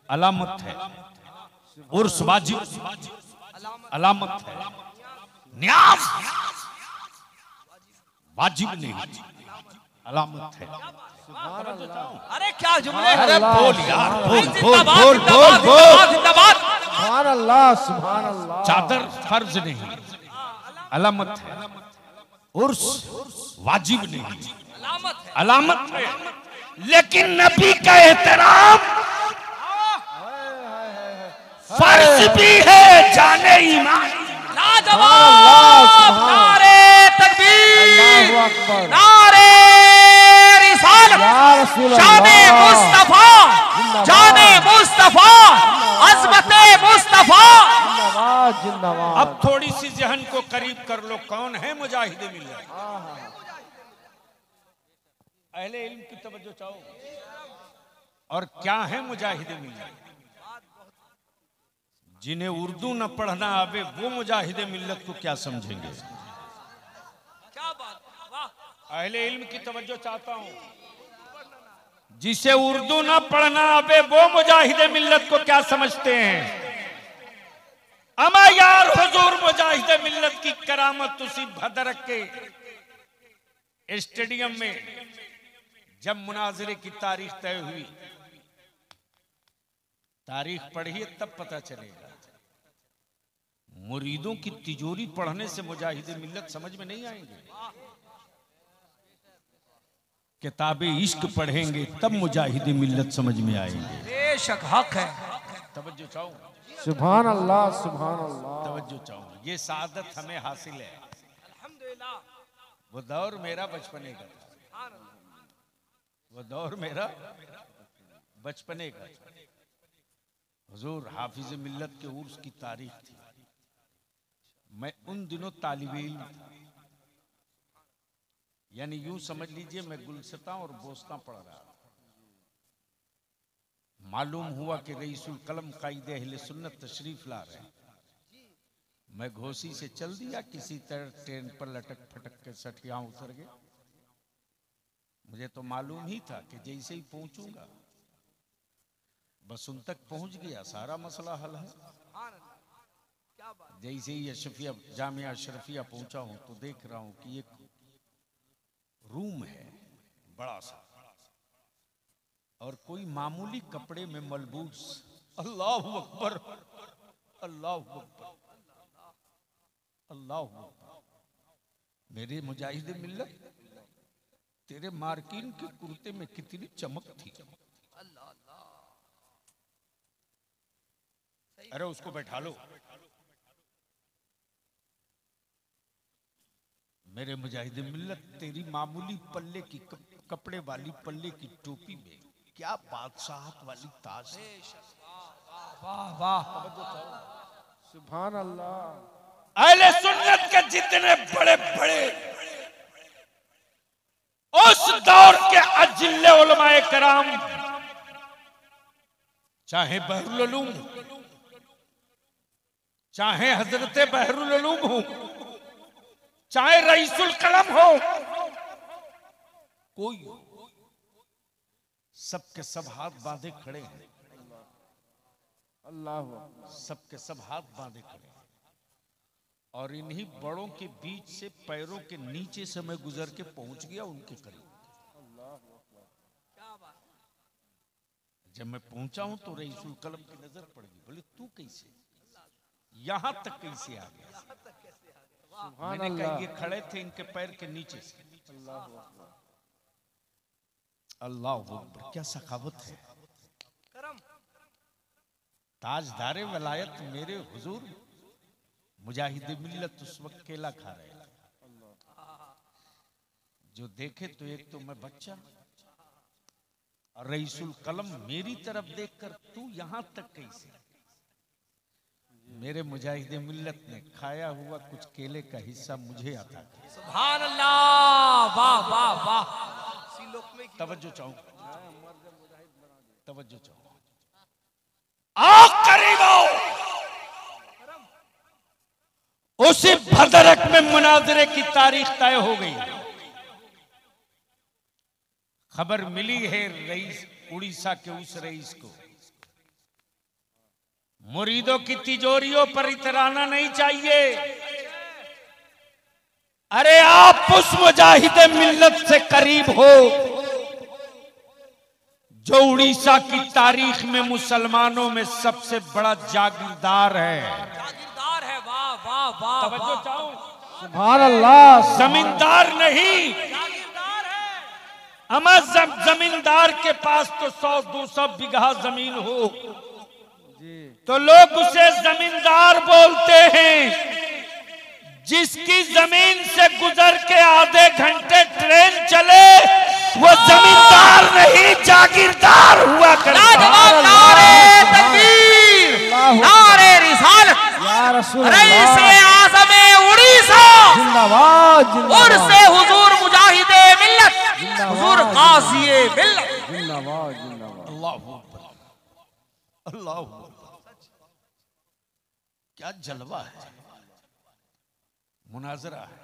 अलामत है। उर्स वाजिब, अलामत है। न्याज वाजिब नहीं, अलामत है। अरे क्या जुमले, अरे बोल यार, बोल बोल जिंदाबाद, बोल बोल जिंदाबाद, बोल। जिंदाबाद। सुभान अल्लाह, सुभान अल्लाह। चादर फर्ज नहीं, अलामत है। उर्स वाजिब नहीं, अलामत है। लेकिन नबी का एहतराम फर्ज भी है, जाने ईमान। लाजवाब, नारे तकबीर, अल्लाहु अकबर। नारे रिसालत, या रसूल शाने अल्लाह। मुस्तफा, जाने मुस्तफा, अज़मते मुस्तफा। जिंदाबाद, जिंदाबाद। अब थोड़ी सी जहन को करीब कर लो, कौन है मुजाहिद मिल्लत? अहले इल्म की तवज्जो चाहो। और क्या है मुजाहिद मिल्लत? जिन्हें उर्दू न पढ़ना आवे वो मुजाहिद मिल्लत को क्या समझेंगे? क्या बात, वाह। अहले इल्म की तवज्जो चाहता हूं। जिसे उर्दू न पढ़ना आवे वो मुजाहिद मिल्लत को क्या समझते हैं? अमा यार हुजूर मुजाहिद मिल्लत की करामत उसी भदरक के स्टेडियम में जब मुनाजरे की तारीख तय हुई। तारीख पढ़िए तब पता चलेगा। मुरीदों की तिजोरी पढ़ने से मुजाहिद मिल्लत समझ में नहीं आएंगे। किताबे इश्क पढ़ेंगे तब मुजाहिद मिल्लत समझ में आएंगे। बेशक हक है। तवज्जो चाहो, सुभान अल्लाह, सुभान अल्लाह। तवज्जो चाहो। ये सादत हमें हासिल है। अल्हम्दुलिल्लाह। वो दौर मेरा बचपने का था, वो दौर मेरा बचपने का था। हुजूर हाफिज मिल्लत के उर्स की तारीख थी। मैं उन दिनों तालिब इल्म था। यानी यूं समझ लीजिए मैं गुलसता और बोस्ता पढ़ रहा था। मालूम हुआ कि रईसुल कलम कायदे अहले सुन्नत तशरीफ ला रहे हैं। मैं घोसी से चल दिया, किसी तरह ट्रेन पर लटक फटक के सठिया उतर गया। मुझे तो मालूम ही था कि जैसे ही पहुंचूंगा बस उन तक पहुंच गया, सारा मसला हल है। जैसे ही अशरफिया जामिया अशरफिया पहुंचा हूं तो देख रहा हूं कि एक रूम है बड़ा सा, और कोई मामूली कपड़े में मलबूस। अल्लाहु अकबर, अल्लाहु अकबर, अल्लाहु अकबर। मेरे मुजाहिद मिल्लत, तेरे मार्किन के कुर्ते में कितनी चमक थी। अरे उसको बैठा लो। मेरे मुजाहिद मिल्लत, तेरी मामूली पल्ले की कपड़े वाली पल्ले की टोपी में क्या बादशाहत वाली ताज है। वाह वाह। सुभान अल्लाह। अहले सुन्नत के जितने बड़े बड़े उस दौर के अजिल्ले उलमाए कराम, चाहे बहरुल उलूम, चाहे हजरत बहरुल उलूम हो, चाहे रईसुल कलम हो, कोई सबके सब हाथ बांधे खड़े हैं। अल्लाह, सबके सब हाथ बांधे खड़े हैं। और इन्हीं बड़ों के बीच से पैरों के नीचे से मैं गुजर के पहुंच गया उनके करीब। जब मैं पहुंचा हूं तो रईसुल कलम की नजर पड़ गई। बोले तू कैसे यहां तक कैसे आ गया? मैंने कहा ये खड़े थे इनके पैर के नीचे से। अल्लाह अकबर, क्या सखावत है। ताजदारे वलायत मेरे हुजूर मुजाहिद मिल्लत उस वक्त केला खा रहे थे। जो देखे तो एक तो मैं बच्चा, और रईसुल कलम मेरी तरफ देखकर तू यहां तक कैसे? मेरे मुजाहिदे मिल्लत ने खाया हुआ कुछ केले का हिस्सा मुझे आता था। सुभान अल्लाह, वाह वाह वाह। तवज्जो चाहूं, तवज्जो चाहूं। आओ करीब आओ। उसी भदरक में मुनाजरे की तारीख तय हो गई। खबर मिली है रईस, उड़ीसा के उस रईस को। मुरीदों की तिजोरियों पर इतराना नहीं चाहिए। अरे आप उस मुजाहिदे मिल्लत से करीब हो जो उड़ीसा की तारीख में मुसलमानों में सबसे बड़ा जागीरदार है। जागीरदार है, वाह वाह वाह। तवज्जो चाहूं, सुभान अल्लाह। जमींदार नहीं, जागीरदार है। अमा जमींदार के पास तो 100-200 बीघा जमीन हो तो लोग उसे जमींदार बोलते हैं। जिसकी जमीन से गुजर के आधे घंटे ट्रेन चले वो जमींदार नहीं, जागीरदार हुआ करता। नारे तकबीर, नारे रिसालत, या रसूल रईस आज़म उड़ीसा जिंदाबाद और से हुजूर मुजाहिदे मिल्लत, हुजूर गाज़ी मिल्लत। जिंदाबाद जिंदाबाद। अल्लाह अकबर, अल्लाह अकबर। क्या जलवा है, मुनाजरा है।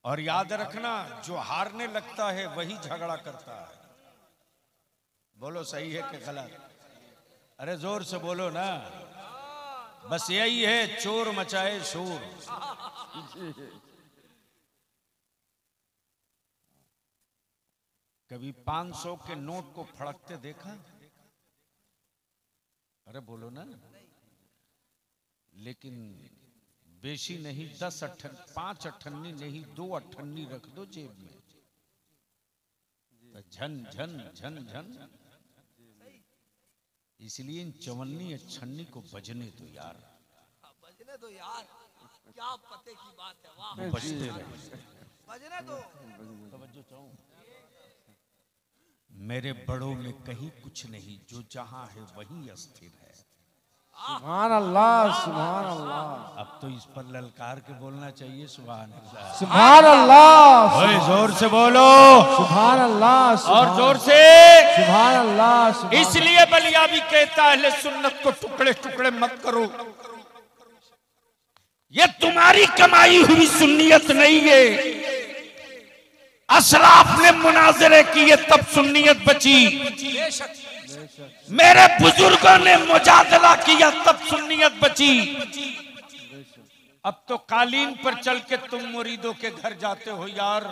और याद रखना, जो हारने लगता है वही झगड़ा करता है। बोलो सही है कि गलत? अरे जोर से बोलो ना। बस यही है, चोर मचाए शोर। कभी 500 के नोट को फड़कते देखा? अरे बोलो ना। लेकिन बेशी नहीं, 5 अठन्नी नहीं, 2 अठन्नी रख दो जेब में तो झन झन झन झन। इसलिए इन चवन्नी अठन्नी को बजने दो यार, बजने दो यार, क्या पते की बात है, वाह। बजते रहे, बजने दो। तवज्जो चाहूं। मेरे बड़ों में कहीं कुछ नहीं, जो जहां है वही अस्थिर है। सुभान अल्लाह, सुभान अल्लाह। अब तो इस पर ललकार के बोलना चाहिए, सुभान अल्लाह, सुभान अल्लाह। ओए जोर से बोलो, सुभान अल्लाह। और जोर से। सुभान अल्लाह। इसलिए बलिया भी कहता है, अहले सुन्नत को टुकड़े टुकड़े मत करो। ये तुम्हारी कमाई हुई सुन्नियत नहीं है। असलाफ ने मुनाजरे किए तब सुन्नियत बची। मेरे बुजुर्गों ने मुजादला किया तब सुन्नियत बची। अब तो कालीन पर चल के तुम मुरीदों के घर जाते हो यार।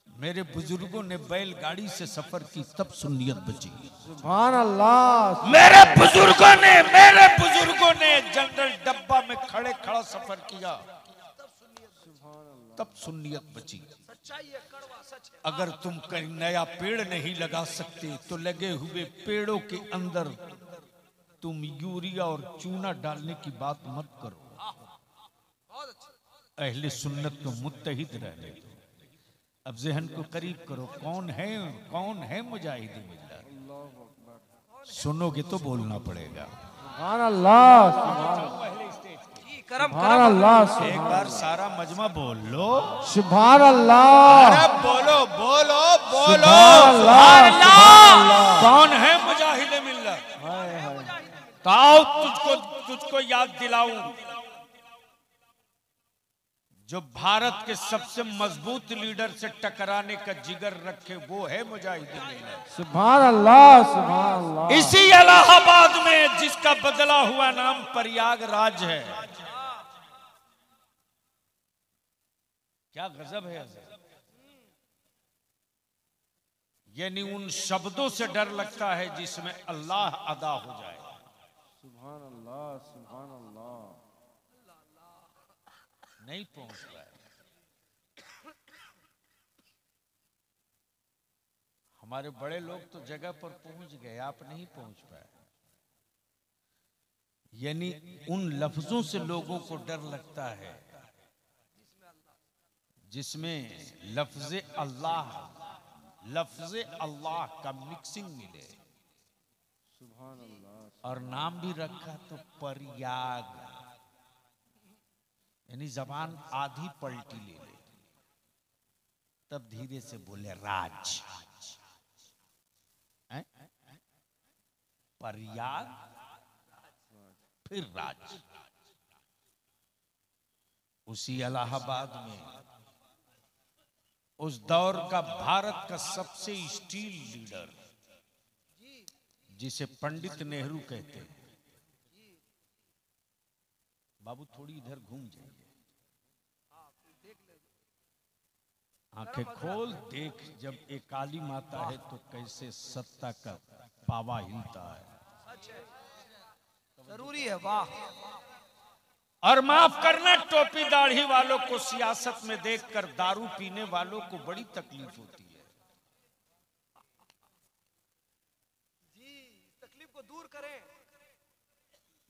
मेरे बुजुर्गों ने बैलगाड़ी से सफर की तब सुन्नियत बची। सुभान अल्लाह। मेरे बुजुर्गों ने जनरल डब्बा में खड़े खड़ा सफर किया तब सुन्नियत बची। अगर तुम कहीं नया पेड़ नहीं लगा सकते तो लगे हुए पेड़ों के अंदर तुम यूरिया और चूना डालने की बात मत करो। अहले सुन्नत को मुत्तहिद रहने दो। अब ज़हन को करीब करो, कौन है मुजाहिद मिल्लत? सुनोगे तो बोलना पड़ेगा। सुभान अल्लाह। सुभान अल्लाह। एक बार सारा मजमा बोल लो, सुभान अल्लाह। अरे बोलो बोलो बोलो, सुभान अल्लाह। कौन है मुजाहिद मिल्लत? तो आओ तुझको याद दिलाऊं। जो भारत के सबसे मजबूत लीडर से टकराने का जिगर रखे वो है मुजाहिद मिल्लत। सुभान अल्लाह। सुभान अल्लाह। इसी इलाहाबाद में जिसका बदला हुआ नाम प्रयागराज है। क्या गजब है। यानी उन शब्दों से डर लगता है जिसमें अल्लाह अदा हो जाए। सुभान अल्लाह। सुभान अल्लाह। नहीं पहुंच पाए। हमारे बड़े लोग तो जगह पर पहुंच गए, आप नहीं पहुंच पाए। यानी उन लफ्जों से लोगों को डर लगता है जिसमें लफ्ज़ अल्लाह लफ्ज अल्लाह का मिक्सिंग मिले। और नाम भी रखा तो परयाग, यानी जबान आधी पलटी ले ले, तब धीरे से बोले राज। परयाग फिर राज। उसी इलाहाबाद में उस दौर का भारत का सबसे स्टील लीडर, जिसे पंडित नेहरू कहते हैं। बाबू थोड़ी इधर घूम जाइए, आंखें खोल देख। जब एक काली माता है तो कैसे सत्ता का पावा हिलता है। जरूरी है। वाह। और माफ करना, टोपी दाढ़ी वालों को सियासत में देखकर दारू पीने वालों को बड़ी तकलीफ होती है। जी, तकलीफ को दूर करें।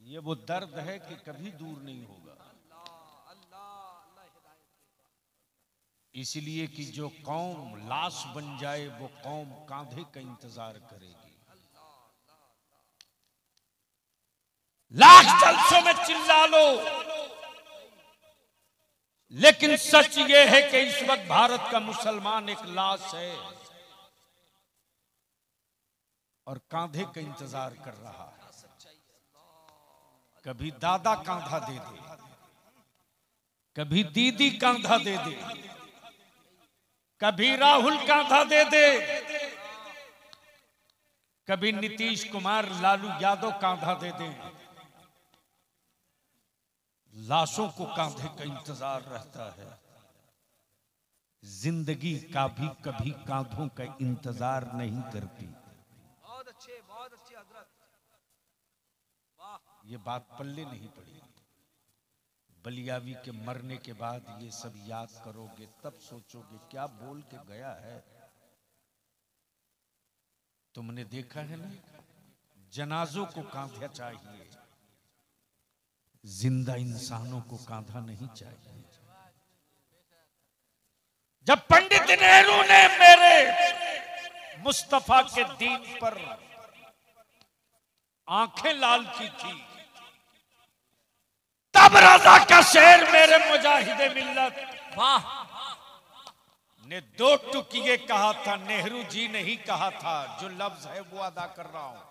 ये वो दर्द है कि कभी दूर नहीं होगा। इसलिए कि जो कौम लाश बन जाए वो कौम कांधे का इंतजार करेगी। लाख जलसों में चिल्ला लो, लेकिन सच ये है कि इस वक्त भारत का मुसलमान एक लाश है और कांधे का इंतजार कर रहा है। कभी दादा कांधा दे दे, कभी दीदी कांधा दे दे, कभी राहुल कांधा दे दे, कभी नीतीश कुमार लालू यादव कांधा दे दे। लाशों को कांधे का इंतजार रहता है। जिंदगी का भी कभी कांधों का इंतजार नहीं करती। बहुत अच्छे हजरत। ये बात पल्ले नहीं पड़ी। बलियावी के मरने के बाद ये सब याद करोगे, तब सोचोगे क्या बोल के गया है। तुमने देखा है ना, जनाजों को कांधा चाहिए, जिंदा इंसानों को कांधा नहीं चाहिए। जब पंडित नेहरू ने मेरे मुस्तफा के दीन पर आंखें लाल की थी, तब रजा का शेर मेरे मुजाहिदे मिल्लत वाह ने दो टुकिए कहा था। नेहरू जी नहीं कहा था, जो लफ्ज है वो अदा कर रहा हूं।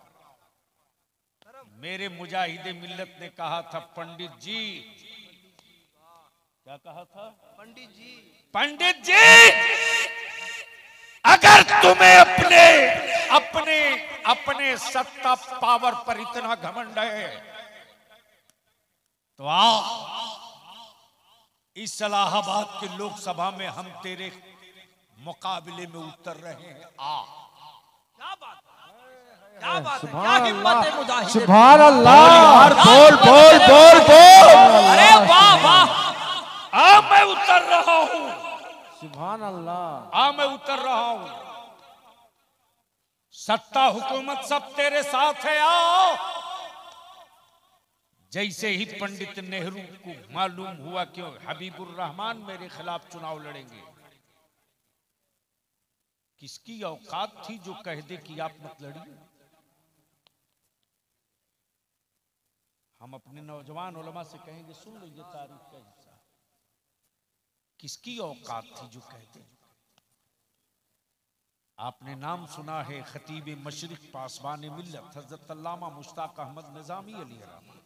मेरे मुजाहिदे मिल्लत ने कहा था, पंडित जी। क्या कहा था? पंडित जी, पंडित जी, अगर तुम्हें अपने अपने अपने सत्ता पावर पर इतना घमंड है तो आओ, इस इलाहाबाद के लोकसभा में हम तेरे मुकाबले में उतर रहे हैं। आ। क्या बात है, क्या बात है, क्या सुभान हिम्मत है मुजाहिद। सुभान अल्लाह। यार बोल बोल बोल बोल। अरे वाह वाह। आ मैं उतर रहा हूं। सुभान अल्लाह। आ मैं उतर रहा हूं। सत्ता हुकूमत सब तेरे साथ है, आओ। जैसे ही पंडित नेहरू को मालूम हुआ कि हबीबुर रहमान मेरे खिलाफ चुनाव लड़ेंगे, किसकी औकात थी जो कह दे कि आप मत लड़िए। हम अपने नौजवान उलमा से कहेंगे, सुन लो ये तारीख का हिस्सा। किसकी औकात थी जो कहते। आपने नाम सुना है खतीब मशरिक पासबान मिल्लत हजरत अल्लामा मुश्ताक अहमद निजामी अलैहिर्रहमत।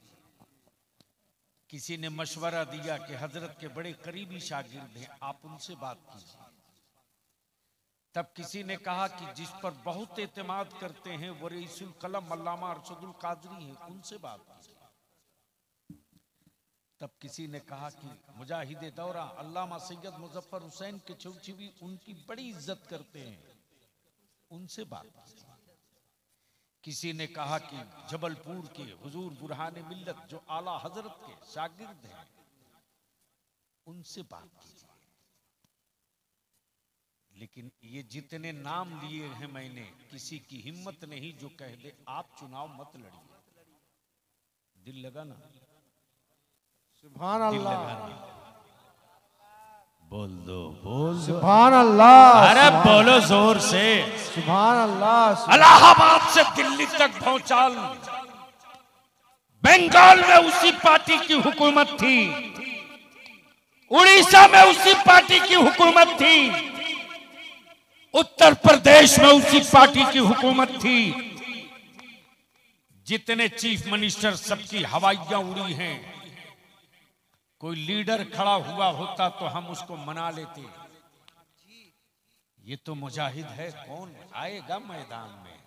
किसी ने मशवरा दिया कि हजरत के बड़े करीबी शागिर्द हैं, आप उनसे बात कीजिए। तब किसी ने कहा कि जिस पर बहुत एतमाद करते हैं वो रईसुल कलम अल्लामा अरशदुल कादरी हैं, उनसे बात कीजिए। तब किसी ने कहा कि मुजाहिदे दौरा अल्लामा सैयद मुजफ्फर हुसैन के चौचीवी उनकी बड़ी इज्जत करते हैं, उनसे बात कीजिए। किसी ने कहा कि जबलपुर के हुजूर बुरहान मिल्लत जो आला हजरत के शागिर्द हैं, उनसे बात कीजिए। लेकिन ये जितने नाम लिए हैं मैंने, किसी की हिम्मत नहीं जो कह दे आप चुनाव मत लड़िए। दिल लगा ना? सुभान दिल अल्लाह। लगा ना? बोल दो, बोल दो। सुभान अल्लाह। अरे बोलो जोर से। सुभान अल्लाह। इलाहाबाद से दिल्ली तक भौचाल। बंगाल में उसी पार्टी की हुकूमत थी, उड़ीसा में उसी पार्टी की हुकूमत थी, उत्तर प्रदेश में उसी पार्टी की हुकूमत थी। जितने चीफ मिनिस्टर सबकी हवाइयां उड़ी हैं। कोई लीडर खड़ा हुआ होता तो हम उसको मना लेते। ये तो मुजाहिद है, कौन आएगा मैदान में?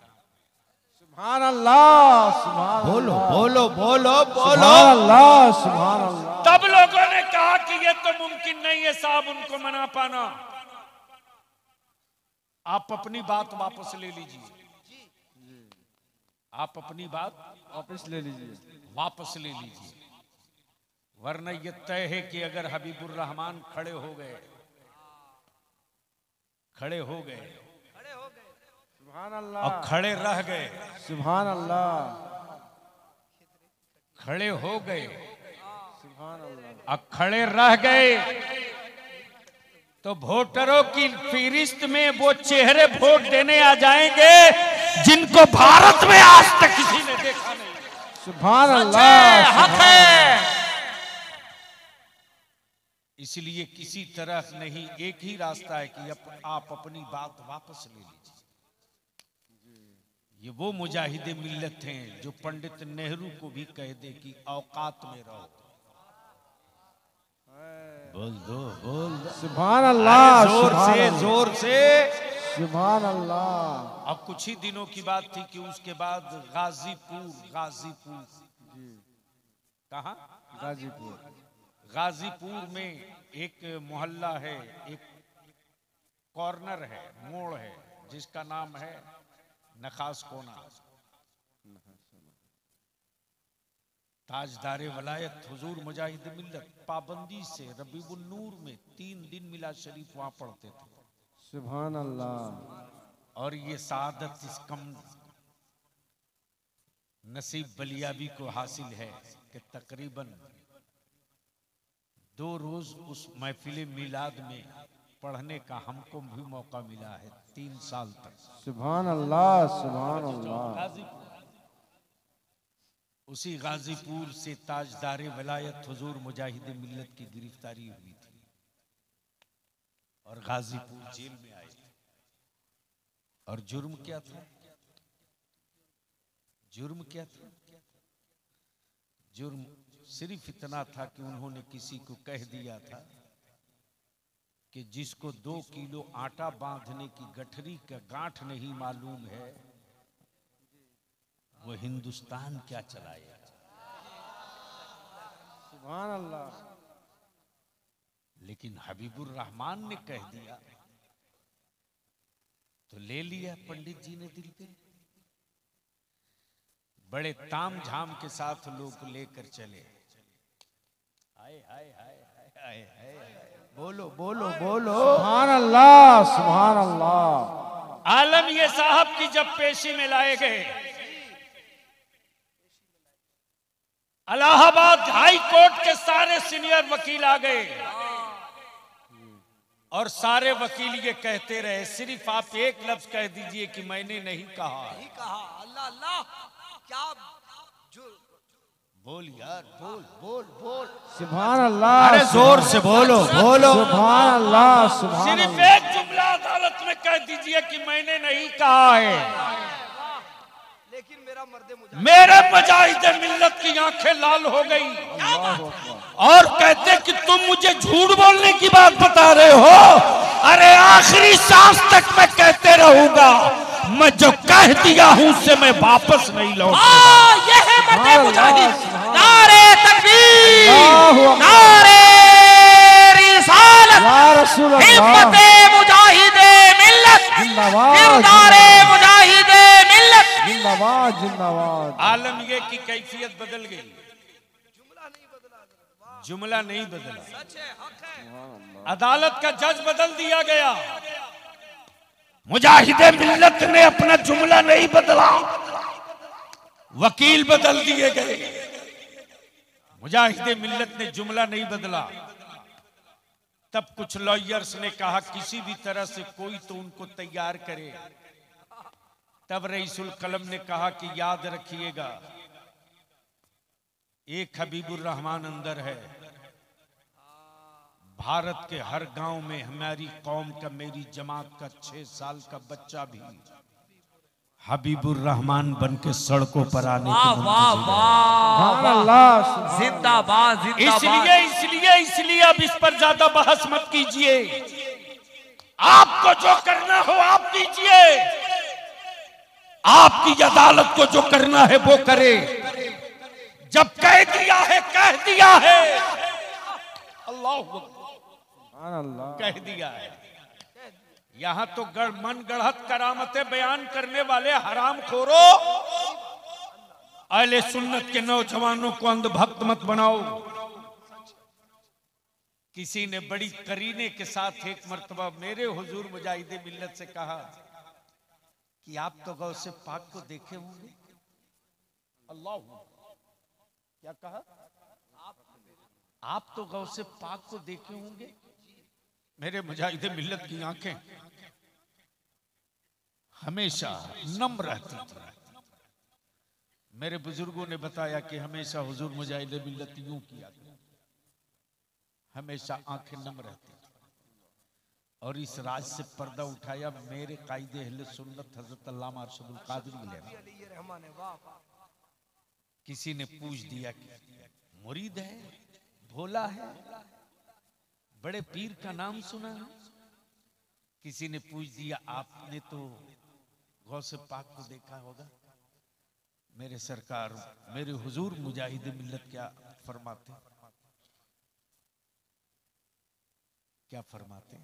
सुभान अल्लाह। सुभान बोलो अल्लाह। बोलो बोलो बोलो। सुभान अल्लाह। सुभान अल्लाह। तब लोगों ने कहा कि ये तो मुमकिन नहीं है साहब उनको मना पाना। आप अपनी बात वापस ले लीजिए। आप अपनी बात वापस ले लीजिए। वापस ले लीजिए, वरना ये तय है कि अगर हबीबुर रहमान खड़े हो गए, सुभान अल्लाह। और खड़े रह गए, सुभान अल्लाह। खड़े हो गए, सुभान अल्लाह। और खड़े रह गए, तो वोटरों की फहरिस्त में वो चेहरे वोट देने आ जाएंगे जिनको भारत में आज तक किसी ने देखा नहीं। सुभान अल्लाह। हक है। इसलिए किसी तरह नहीं, एक ही रास्ता है कि आप अपनी बात वापस ले लीजिए। ये वो मुजाहिदे मिल्लत हैं जो पंडित नेहरू को भी कह दे कि औकात में रहो। बोल दो, बोल दो। सुभान अल्लाह। जोर सुभान से, अल्लाह। जोर से। सुभान अल्लाह। अब कुछ ही दिनों की बात थी कि उसके बाद गाजीपुर कहाँ? गाजीपुर में एक मोहल्ला है, एक कॉर्नर है, मोड़ है, जिसका नाम है नखास कोना। ताजदारे वलायत हुजूर मुजाहिद मिल्लत पाबंदी से रबीउन नूर में 3 दिन मिलाद शरीफ वहां पढ़ते थे। सुभान अल्लाह। और ये सादत इस कम नसीब बलियाबी को हासिल है कि तकरीबन 2 रोज उस महफिल मिलाद में पढ़ने का हमको भी मौका मिला है 3 साल तक। सुभान अल्लाह। सुभान अल्लाह। उसी गाजीपुर से ताजदारे वलायत हुजूर मुजाहिद मिल्लत की गिरफ्तारी हुई थी और गाजीपुर जेल में आए थे। और जुर्म क्या था? जुर्म क्या था? जुर्म सिर्फ इतना था कि उन्होंने किसी को कह दिया था कि जिसको 2 किलो आटा बांधने की गठरी का गांठ नहीं मालूम है वो हिंदुस्तान क्या चलाएगा। सुभान अल्लाह। लेकिन हबीबुर रहमान ने कह दिया तो ले लिया पंडित जी ने दिल पे। बड़े ताम झाम के साथ लोग लेकर चले। हाय हाय हाय हाय हाय, बोलो बोलो बोलो। सुभान अल्लाह। सुभान अल्लाह। आलम ये साहब की जब पेशी में लाए गए, इलाहाबाद हाई कोर्ट के सारे सीनियर वकील आ गए और सारे वकील ये कहते रहे, सिर्फ आप एक लफ्ज कह दीजिए कि मैंने नहीं कहा। अल्लाह अल्लाह क्या बोल यार, बोल बोल बोल। सुभान अल्लाह। अरे जोर से बोलो बोलो। सुभान अल्लाह। सुभान सिर्फ अल्लाह। एक जुमला अदालत में कह दीजिए कि मैंने नहीं कहा है। लेकिन मेरे मुजाहिद मिल्लत की आंखें लाल हो गई और कहते कि तुम मुझे झूठ बोलने की बात बता रहे हो। अरे आखिरी सांस तक मैं कहते रहूंगा, मैं जो कह दिया हूं उससे मैं वापस नहीं लौटूंगा। ये है मर्द मुजाहिद। नारे तकबीर, नारे रिसालत, हिम्मत मुजाहिद मिल्लत, किरदार मुजाहिद मिल्लत। जिंदाबाद जिंदाबाद। आलम ये की कैफियत बदल गई, जुमला नहीं बदला। अदालत का जज बदल दिया गया, मुजाहिदे मिल्लत ने अपना जुमला नहीं बदला, वकील बदल दिए गए। मुजाहिदे मिल्लत ने जुमला नहीं बदला, तब कुछ लॉयर्स ने कहा किसी भी तरह से कोई तो उनको तैयार करे। तब रईसुल कलम ने कहा कि याद रखिएगा, एक हबीबुर रहमान अंदर है। भारत के हर गांव में हमारी कौम का, मेरी जमात का 6 साल का बच्चा भी हबीबुर रहमान बन के सड़कों पर आने वाह के वाह वाह, जिंदाबाद जिंदाबाद। इसलिए अब इस पर ज्यादा बहस मत कीजिए। आपको जो करना हो आप कीजिए, आपकी अदालत को जो करना है वो करे। जब कह दिया है कह दिया है, अल्लाह कह दिया है। यहां तो मन गढ़त करामतें बयान करने वाले हराम खोरो, अहले सुन्नत के नौजवानों को अंधभक्त मत बनाओ। किसी ने बड़ी करीने के साथ एक मर्तबा मेरे हुजूर मुजाहिदे मिल्लत से कहा कि आप तो गौसे पाक को देखे होंगे। अल्लाह, क्या कहा? आप तो गौसे पाक को देखे होंगे। मेरे मुजाहिदे मिल्लत की आंखें हमेशा नम रहती थी। मेरे बुजुर्गों ने बताया कि हमेशा हुजूर मुजाहिदे मिल्लत यूं किया, हमेशा आंखें नम रहती थी। और इस राज से पर्दा उठाया मेरे कायदे अहले सुन्नत हजरत अल्लामा अरशदुल कादरी। किसी ने पूछ दिया कि मुरीद है, भोला है, बड़े पीर का नाम सुना है। किसी ने पूछ दिया आपने तो गौसे पाक को देखा होगा। मेरे सरकार, मेरे हुजूर मुजाहिद मिल्लत क्या फरमाते, क्या फरमाते?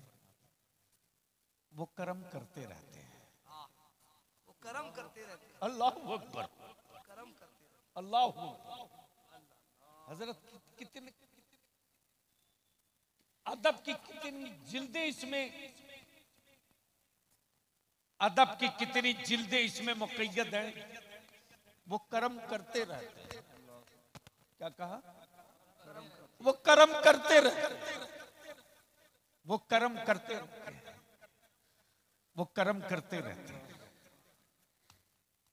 वो कर्म करते रहते हैं, वो कर्म करते रहते हैं। अल्लाह अकबर, अल्लाह अकबर। हजरत कितने अदब की कितनी जिल्दें इसमें, अदब की कितनी जिल्दें इसमें मुक़य्यद हैं। वो कर्म करते रहते हैं। क्या कहा? वो कर्म करते रहते, वो कर्म करते रहते, वो कर्म करते रहते।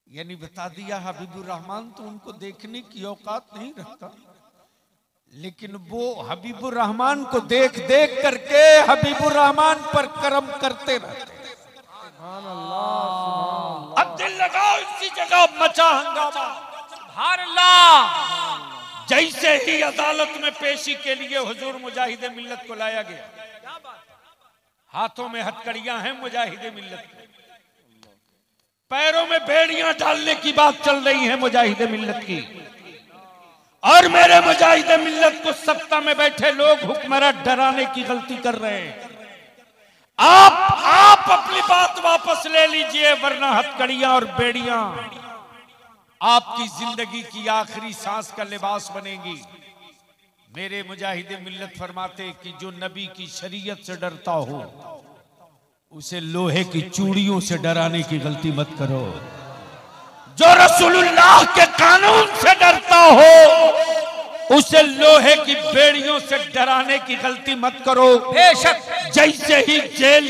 यानी बता दिया हबीबुर रहमान तो उनको देखने की औकात नहीं रखता, लेकिन वो हबीबुर रहमान को देख देख करके हबीबुर रहमान पर कर्म करते रहते। अब दिल लगाओ, इसी जगह मचा हंगामा। सुभान अल्लाह। जैसे ही अदालत में पेशी के लिए हुजूर मुजाहिदे मिल्लत को लाया गया, हाथों में हथकड़ियां हैं मुजाहिदे मिल्लत के, पैरों में बेड़ियां डालने की बात चल रही है मुजाहिदे मिल्लत की। और मेरे मुजाहिदे मिल्लत को सत्ता में बैठे लोग हुक्मरान डराने की गलती कर रहे हैं। आप अपनी बात वापस ले लीजिए, वरना हथकड़ियां और बेड़ियां आपकी जिंदगी की आखिरी सांस का लिबास बनेगी। मेरे मुजाहिदे मिल्लत फरमाते कि जो नबी की शरीयत से डरता हो उसे लोहे की चूड़ियों से डराने की गलती मत करो। जो रसूलुल्लाह के कानून से डरता हो उसे लोहे की बेड़ियों से डराने की गलती मत करो। बेशक जैसे ही जेल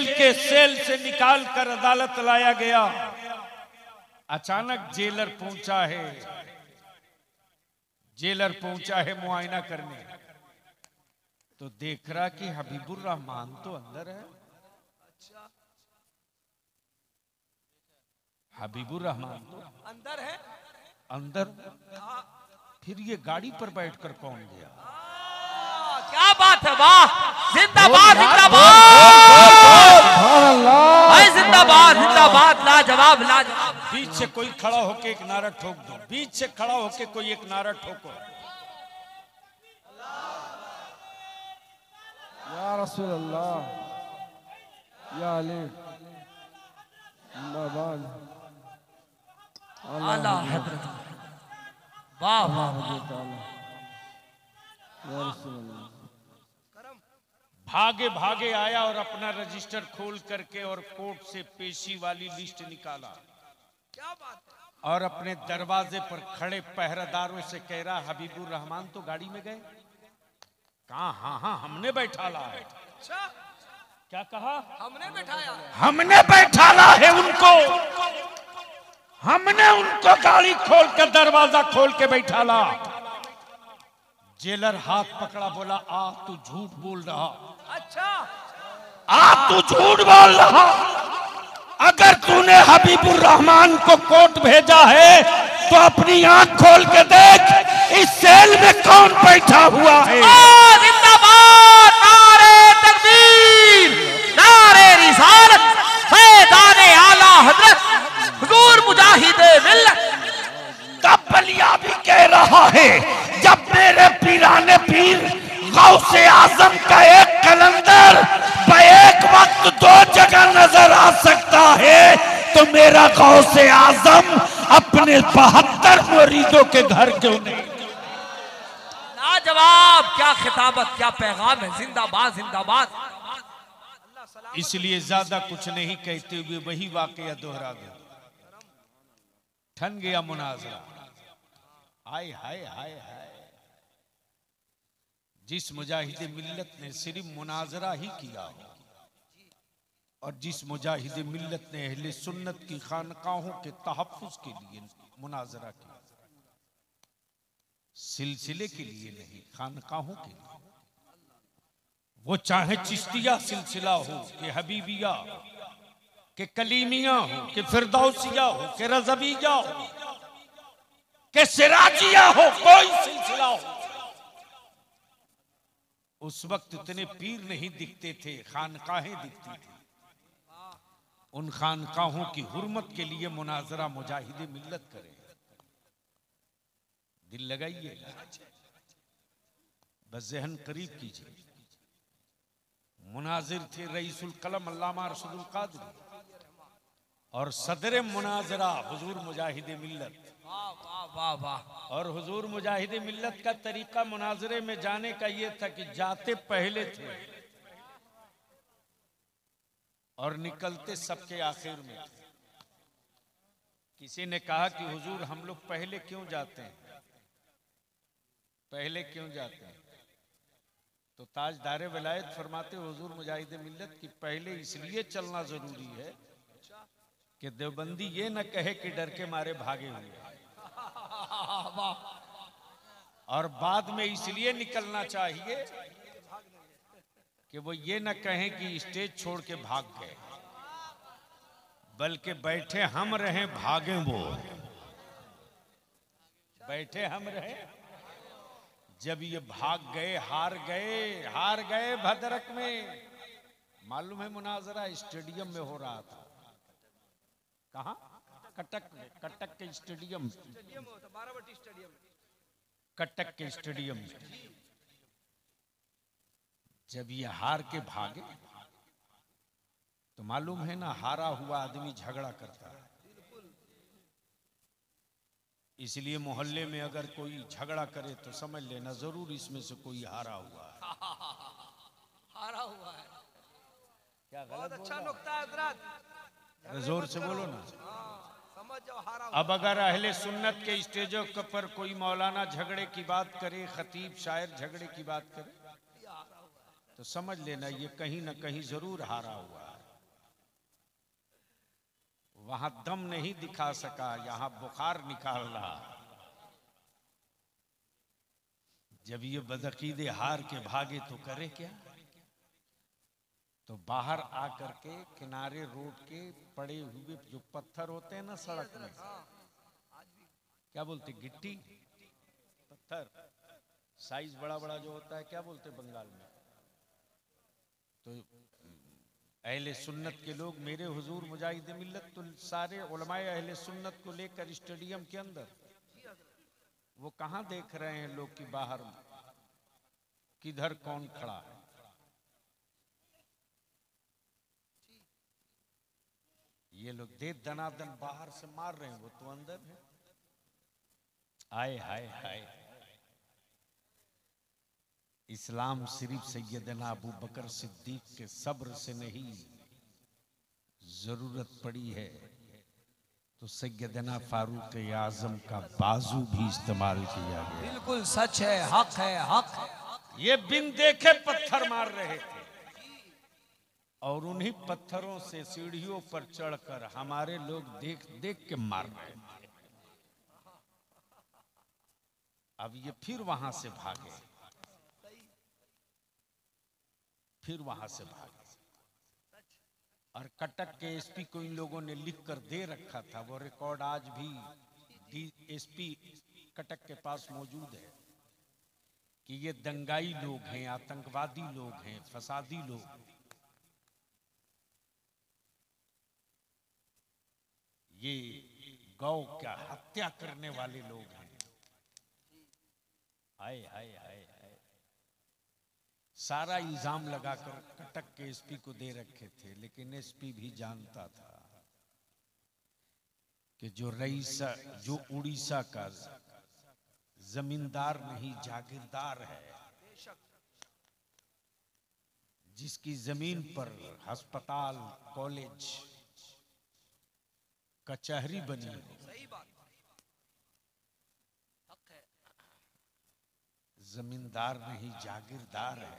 के सेल से निकाल कर अदालत लाया गया, अचानक जेलर पहुंचा है मुआयना करने, तो देख रहा कि हबीबुर रहमान तो अंदर है। हबीबुर रहमान तो अंदर है, अंदर, फिर ये गाड़ी पर बैठकर कौन गया? क्या बात है, वाह, जिंदाबाद जिंदाबाद, भाई जिंदाबाद जिंदाबाद, लाजवाब लाजवाब। बीच से कोई खड़ा होके एक नारा ठोक दो, बीच से खड़ा होके कोई एक नारा ठोको। या रसूल अल्लाह, या अली, जिंदाबाद। आला हज़रत, वाह वाह, या रसूल अल्लाह। भागे भागे आया और अपना रजिस्टर खोल करके और कोर्ट से पेशी वाली लिस्ट निकाला। क्या बात है। और अपने दरवाजे पर खड़े पहरेदारों से कह रहा हबीबुर रहमान तो गाड़ी में गए, कहा हाँ हाँ हमने बैठाला है। क्या कहा? हमने बैठाया, हमने बैठाला है उनको, हमने उनको गाड़ी खोल कर दरवाजा खोल के बैठाला। जेलर हाथ पकड़ा, बोला आ तू झूठ बोल रहा। अच्छा, आ तू झूठ बोल रहा। अगर तूने हबीबुर रहमान को कोर्ट भेजा है तो अपनी आंख खोल के देख, इस सेल में कौन बैठा हुआ है। जिंदाबाद, नारे तकबीर, नारे रिसालत, फैज़ाने आला हजरत हुजूर मुजाहिदे मिल्लत। तब बलिया भी कह रहा है, जब मेरे पीराने पीर गौसे आजम का एक कलंदर एक वक्त दो जगह नजर आ सकता है, तो मेरा गौसे आजम अपने 72 मुरीदों के घर क्यों नहीं? लाजवाब, क्या खिताबत, क्या पैगाम है। जिंदाबाद जिंदाबाद। इसलिए ज्यादा कुछ नहीं कहते हुए वही वाकया दोहरा दे। ठन गया मुनाजरा। हाय हाय हाय हाय। जिस मुजाहिद मिल्लत ने सिर्फ मुनाजरा ही किया हो, और जिस मुजाहिद मिल्लत ने अहले सुन्नत की खानकाहों के तहफ्फुज़ के लिए मुनाजरा किया, सिलसिले के लिए नहीं, खानकाहों के लिए। वो चाहे चिश्तिया सिलसिला हो, कि हबीबिया, कि कलीमिया हो, कि फिरदौसिया हो, कि रज़विया हो, कि सिराजिया हो, कोई सिलसिला हो। उस वक्त इतने पीर नहीं दिखते थे, खानकाहें दिखती थी। उन खानकाहों की हुर्मत के लिए मुनाजरा मुजाहिद मिल्लत करे। दिल लगाइए, बस ज़हन करीब कीजिए। मुनाजिर थे रईसुल कलम अल्लामा अरशदुल कादरी, और सदर मुनाजरा हुजूर मुजाहिद मिल्लत। वाह वाह वाह वाह। और हुजूर मुजाहिद मिल्लत का तरीका मुनाजरे में जाने का ये था कि जाते पहले थे और निकलते सबके आखिर में थे। किसी ने कहा कि हुजूर हम लोग पहले क्यों जाते हैं, पहले क्यों जाते हैं? तो ताजदारे विलायत फरमाते हुजूर मुजाहिद मिल्लत की पहले इसलिए चलना जरूरी है कि देवबंदी ये न कहे कि डर के मारे भागे हुए, और बाद में इसलिए निकलना चाहिए कि वो ये न कहें कि स्टेज छोड़ के भाग गए, बल्कि बैठे हम रहे भागे वो। बैठे हम रहे, जब ये भाग गए, हार गए भद्रक में। मालूम है मुनाजरा स्टेडियम में हो रहा था। कहाँ? कटक में, कटक के स्टेडियम, कटक के स्टेडियम में। जब ये हार के भागे तो मालूम है ना, हारा हुआ आदमी झगड़ा करता है। इसलिए मोहल्ले में अगर कोई झगड़ा करे तो समझ लेना जरूर इसमें से कोई हारा हुआ है। हारा हुआ है। क्या बहुत गलत अच्छा बोल नुक्ता है हजरत, रहा? जोर से बोलो ना। समझ जाओ, हारा। अब अगर अहले सुन्नत के स्टेजों पर कोई मौलाना झगड़े की बात करे, खतीब शायर झगड़े की बात करे, तो समझ लेना ये कहीं ना कहीं जरूर हारा हुआ है। वहां दम नहीं दिखा सका, यहां बुखार निकाल रहा। जब ये बदअकीदे हार के भागे तो करे क्या? तो बाहर आकर के किनारे रोड के पड़े हुए जो पत्थर होते हैं ना सड़क में, क्या बोलते, गिट्टी पत्थर, साइज बड़ा बड़ा जो होता है, क्या बोलते बंगाल में। तो अहले सुन्नत के लोग, मेरे हुजूर मुजाहिद मिल्लत तो सारे उलमाए अहले सुन्नत को लेकर स्टेडियम के अंदर, वो कहाँ देख रहे हैं लोग कि बाहर किधर कौन खड़ा है। ये लोग दे दनादन बाहर से मार रहे हैं, वो तो अंदर है। आए हाय हाय। इस्लाम सिर्फ सैयदना अबू बकर सिद्दीक के सब्र से नहीं, जरूरत पड़ी है तो सैयदना फारूक आजम का बाजू भी इस्तेमाल किया गया। बिल्कुल सच है, हक है, हक है। ये बिन देखे पत्थर मार रहे थे और उन्हीं पत्थरों से सीढ़ियों पर चढ़कर हमारे लोग देख देख के मार रहे थे। अब ये फिर वहां से भागे, फिर वहां से भागे और कटक के एसपी को इन लोगों ने लिख कर दे रखा था। वो रिकॉर्ड आज भी एसपी कटक के पास मौजूद है कि ये दंगाई लोग हैं, आतंकवादी लोग हैं, फसादी लोग, ये गौ क्या हत्या करने वाले लोग हैं। हाय हाय हाय हाय, सारा इल्जाम लगाकर कटक के एसपी को दे रखे थे। लेकिन एसपी भी जानता था कि जो रईसा, जो उड़ीसा का जमींदार नहीं जागीरदार है, जिसकी जमीन पर अस्पताल, कॉलेज, कचहरी बनी हो, जमींदार नहीं जागीरदार है,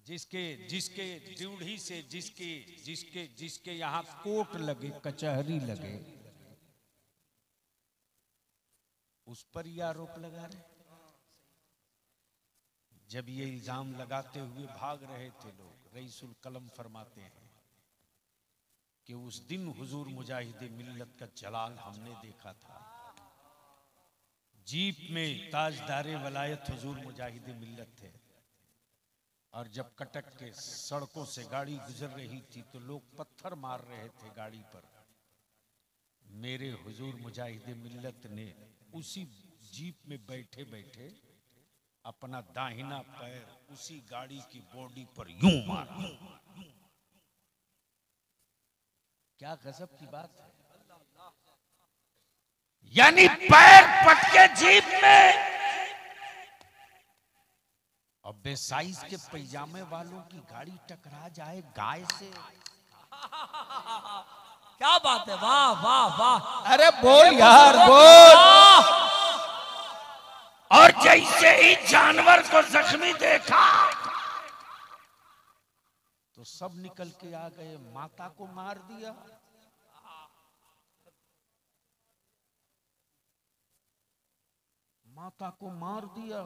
जिसके जिसके ड्यूढ़ी से जिसके जिसके जिसके यहाँ कोर्ट लगे, कचहरी लगे, उस पर यह आरोप लगा रहे। जब ये इल्जाम लगाते हुए भाग रहे थे लोग, रईसुल कलम फरमाते हैं कि उस दिन हुजूर मुजाहिदे मिल्लत का जलाल हमने देखा था। जीप में ताजदारे वलायत हुजूर मुजाहिदे मिल्लत थे और जब कटक के सड़कों से गाड़ी गुजर रही थी तो लोग पत्थर मार रहे थे गाड़ी पर। मेरे हुजूर मुजाहिदे मिल्लत ने उसी जीप में बैठे बैठे अपना दाहिना पैर उसी गाड़ी की बॉडी पर यूं मारा। क्या गजब की बात है। यानी पैर पटके जीप में और बेसाइज के पैजामे वालों की गाड़ी टकरा जाए गाय से। क्या बात है, वाह वाह वाह। अरे बोल यार बोल। और जैसे ही जानवर को जख्मी देखा तो सब निकल के आ गए, माता को मार दिया। माता को मार दिया।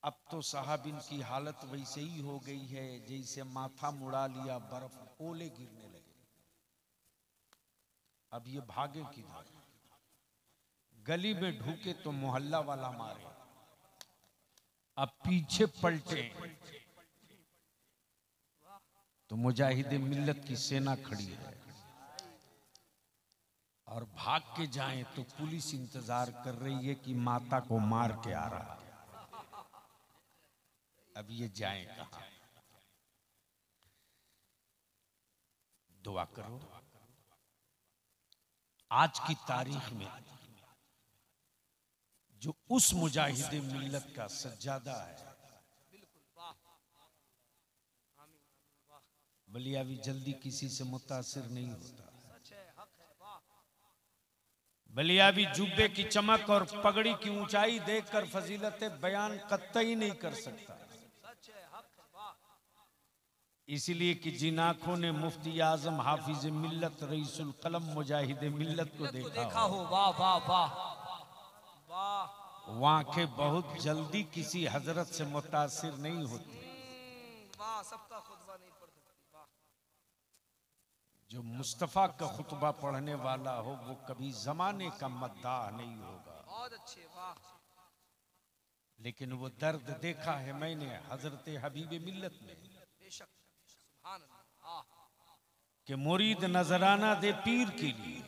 अब तो साहब इनकी हालत वैसे ही हो गई है जैसे माथा मुड़ा लिया, बर्फ ओले गिरने लगे। अब ये भागे किधर? गली में ढूके तो मोहल्ला वाला मारे, अब पीछे पलटे तो मुजाहिदे मिल्लत की सेना खड़ी है और भाग के जाएं तो पुलिस इंतजार कर रही है कि माता को मार के आ रहा है। अब ये जाएं कहां? दुआ करो आज की तारीख में जो उस मुजाहिदे मिल्लत का सज्जादा है, बलियावी जल्दी किसी से मुतासिर नहीं होता। बलियावी जुब्बे की चमक और पगड़ी की ऊंचाई देखकर फजीलत बयान कतई नहीं कर सकता। इसलिए कि जिन आंखों ने मुफ्ती आजम हाफिज मिल्लत रईसुल कलम मुजाहिदे मिल्लत को देखा हो, वाह वाह वाह वाह, वो आंखें बहुत जल्दी किसी हजरत से मुतासिर नहीं होती। वाह, सबका खुतबा नहीं पढ़ सकती। वाह, जो मुस्तफा का खुतबा पढ़ने वाला हो वो कभी जमाने का मद्दाह नहीं होगा। बहुत अच्छे, वाह। लेकिन वो दर्द देखा है मैंने हजरत हबीब मिल्लत में बेशक, सुभान अल्लाह, कि मुरीद नजराना दे पीर के लिए,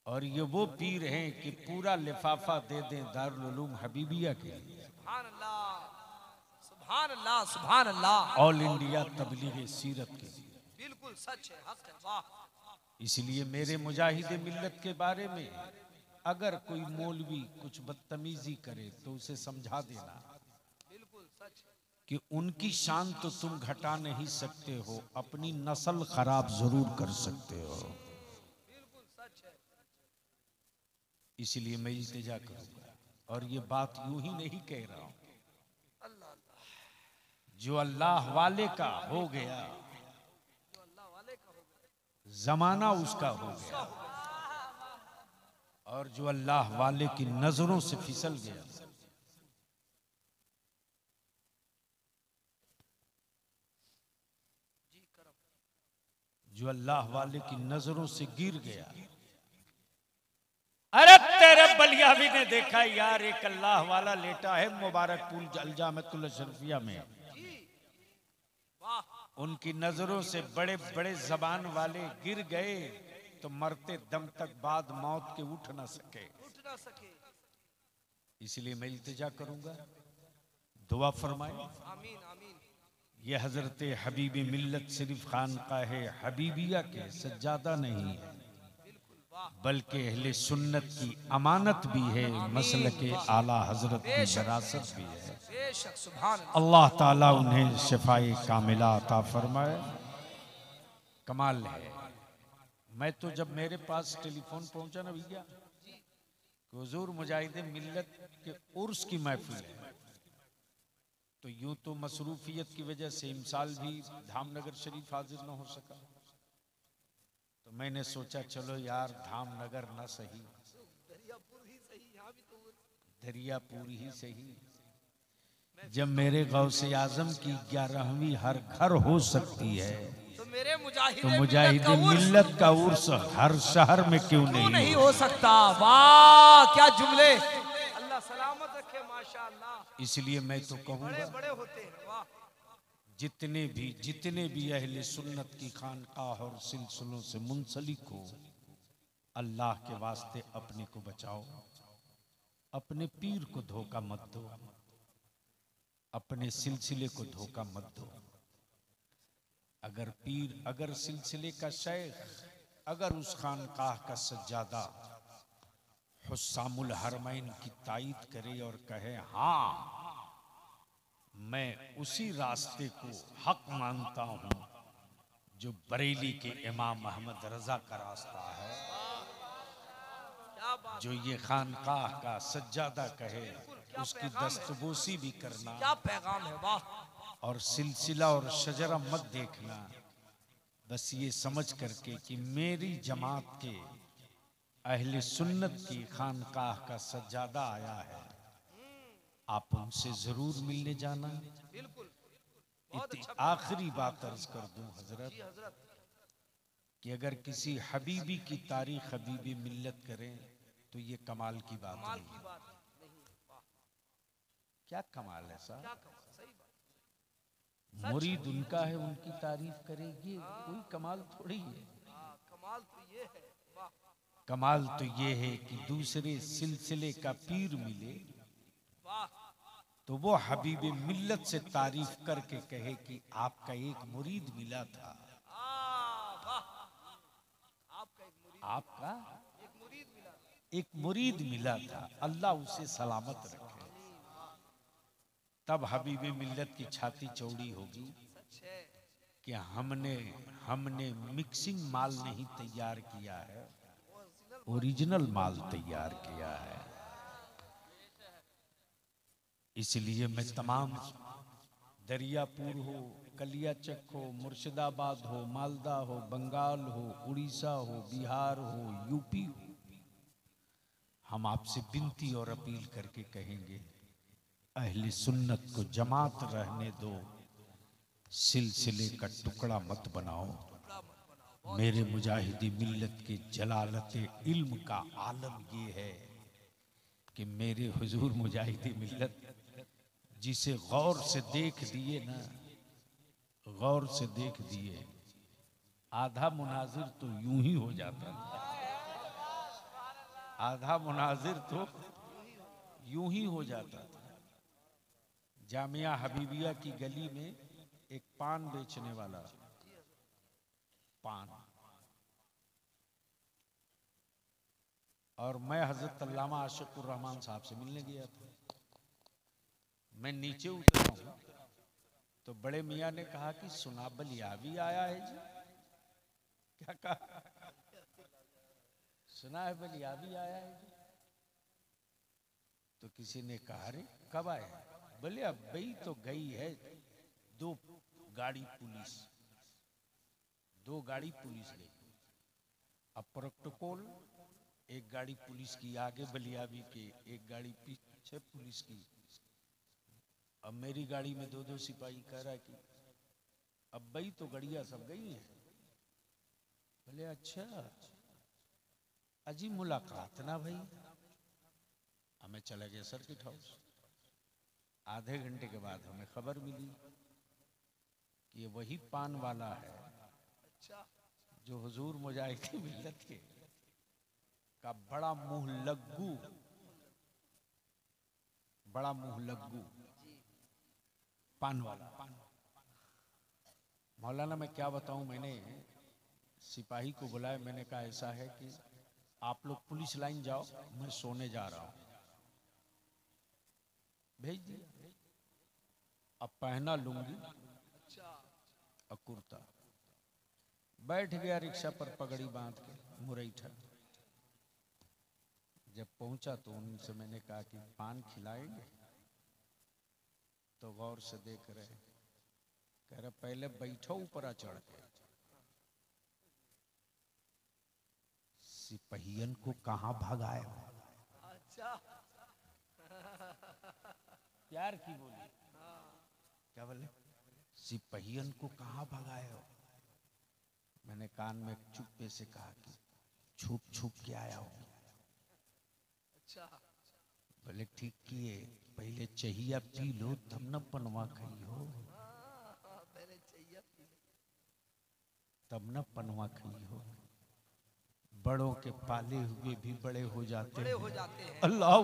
और ये वो पीर हैं कि पूरा लिफाफा दे दें दारुल उलूम हबीबिया के लिए। सुभान अल्लाह, सुभान अल्लाह, सुभान अल्लाह। ऑल इंडिया तबलीग सीरत के लिए। बिल्कुल सच है, हक है, वाह। इसलिए मेरे मुजाहिदे मिल्लत के बारे में अगर कोई मौलवी कुछ बदतमीजी करे तो उसे समझा देना बिल्कुल सच है कि उनकी शान तो तुम घटा नहीं सकते हो, अपनी नस्ल खराब जरूर कर सकते हो। बिल्कुल सच है। इसलिए मैं इल्तिजा करूंगा, और ये बात यूं ही नहीं कह रहा हूं, जो अल्लाह वाले का हो गया, जमाना उसका हो गया, और जो अल्लाह वाले की नजरों से फिसल गया, जो अल्लाह वाले की नजरों से गिर गया। अरे तेरे बलियावी ने देखा यार, एक अल्लाह वाला लेटा है मुबारकपुर अलजामतुल अशरफिया में, उनकी नजरों से बड़े बड़े जबान वाले गिर गए, तो मरते दम तक बाद मौत के उठ ना सके। इसलिए मैं इल्तिजा करूंगा, दुआ फरमाए। आमीन आमीन। ये हजरत हबीबी मिल्लत सिर्फ खानकाह हबीबिया के सज्जादा नहीं है, बल्कि अहले सुन्नत की अमानत भी है, मसलके आला हजरत की विरासत भी है। बेशक सुभान अल्लाह ताला उन्हें शिफाए कामिला अता फरमाए। कमाल है। मैं तो जब मेरे पास टेलीफोन पहुंचा ना भैया कि हुजूर मुजाहिदे मिल्लत के उर्स की महफिल है, तो यूं तो मसरूफियत की वजह से इमसाल भी धामनगर शरीफ हाजिर न हो सका, तो मैंने सोचा चलो यार धामनगर ना सही, दरियापुर ही सही। जब मेरे गौसे आजम की 11वीं हर घर हो सकती है, तो मेरे तो मुजाहिदे मिल्लत का उर्स हर शहर में क्यों नहीं हो सकता। वाह क्या जुमले, अल्लाह सलामत रखे माशाअल्लाह। इसलिए मैं तो कहूँगा बड़े होते हैं। वाह। जितने भी अहले सुन्नत की खानकाह और सिलसिलों से मुंसलिक हो, अल्लाह के वास्ते अपने को बचाओ, अपने पीर को धोखा मत दो, अपने सिलसिले को धोखा मत दो। अगर पीर, अगर सिलसिले का शेख, अगर उस खानकाह का सज्जादा हुस्सामुल हरमैन की तायीद करे और कहे हाँ मैं उसी रास्ते को हक मानता हूं जो बरेली के इमाम अहमद रजा का रास्ता है, जो ये खानकाह का सज्जादा कहे उसकी दस्तबोसी भी करना, क्या पैगाम है। वाह। और सिलसिला और शजरा मत देखना, बस ये समझ करके कि मेरी जमात के अहले सुन्नत की खानकाह का सज्जादा आया है, आप उनसे जरूर मिलने जाना। आखिरी बात अर्ज कर दूं हजरत, कि अगर किसी हबीबी की तारीख हबीबी मिल्लत करें तो ये कमाल की बात नहीं। क्या कमाल है साहब, मुरीद उनका है, उनकी तारीफ करेगी, कोई कमाल थोड़ी है। कमाल तो ये है। वाह। कमाल तो ये है कि दूसरे सिलसिले का पीर मिले तो वो हबीब मिल्लत से तारीफ करके कहे कि आपका एक मुरीद मिला था, आपका एक मुरीद मिला था, अल्लाह उसे सलामत रखे। तब हबीब मिल्लत की छाती चौड़ी होगी कि हमने मिक्सिंग माल नहीं तैयार किया है, ओरिजिनल माल तैयार किया है। इसलिए मैं तमाम दरियापुर हो, कलियाचक हो, मुर्शिदाबाद हो, मालदा हो, बंगाल हो, उड़ीसा हो, बिहार हो, यूपी हो, हम आपसे विनती और अपील करके कहेंगे अहले सुन्नत को जमात रहने दो, सिलसिले का टुकड़ा मत बनाओ। मेरे मुजाहिदी मिल्लत के जलालत इल्म का आलम ये है कि मेरे हुजूर मुजाहिदी मिल्लत जिसे गौर से देख दिए ना, गौर से देख दिए, आधा मुनाजिर तो यूं ही हो जाता था, आधा मुनाजिर तो यूं ही हो जाता था। जामिया हबीबिया की गली में एक पान बेचने वाला, पान, और मैं हजरत अल्लामा आशिकुर रहमान साहब से मिलने गया था। मैं नीचे उतरा हूं तो बड़े मियाँ ने कहा कि सुना बलियावी आया है जी। क्या कहा? सुना है बलियावी आया है जी। तो किसी ने कहा अरे कब आए? बोले अब भाई तो गई है, दो गाड़ी पुलिस गई। अब प्रोटोकॉल, एक गाड़ी पुलिस की आगे बलियाबी के, एक गाड़ी पीछे पुलिस की। अब मेरी गाड़ी में दो सिपाही। कह रहा है कि अब भाई तो गड़िया सब गई हैं। बोले अच्छा, अजी मुलाकात ना भाई। हमें चले गए सर्किट हाउस। आधे घंटे के बाद हमें खबर मिली कि ये वही पान वाला है जो हुजूर मुजाहिद मिल्लत के का बड़ा मुंह लग्गू पान वाला। मौलाना मैं क्या बताऊं, मैंने सिपाही को बुलाया। मैंने कहा ऐसा है कि आप लोग पुलिस लाइन जाओ, मैं सोने जा रहा हूं। भेज दिया। अब पहना लूंगी और कुर्ता, बैठ गया रिक्शा पर पगड़ी बांध के मुरैठा। जब पहुंचा तो उनसे मैंने कहा कि पान खिलाएंगे? तो गौर से देख रहे, कह रहे पहले बैठो ऊपर चढ़ के। सिपहियन को कहां भगाए? प्यार की बोली। क्या बोले? सिपहियन को कहां भगाए हो? मैंने कान में चुप्पे से कहा कि छुप के आया हूं। बोले ठीक किए, पहले चाहिया पी लो तब न पनवा खाई हो, तब न पनवा खाई हो। बड़ों के पाले हुए भी बड़े हो जाते हैं। अल्लाह।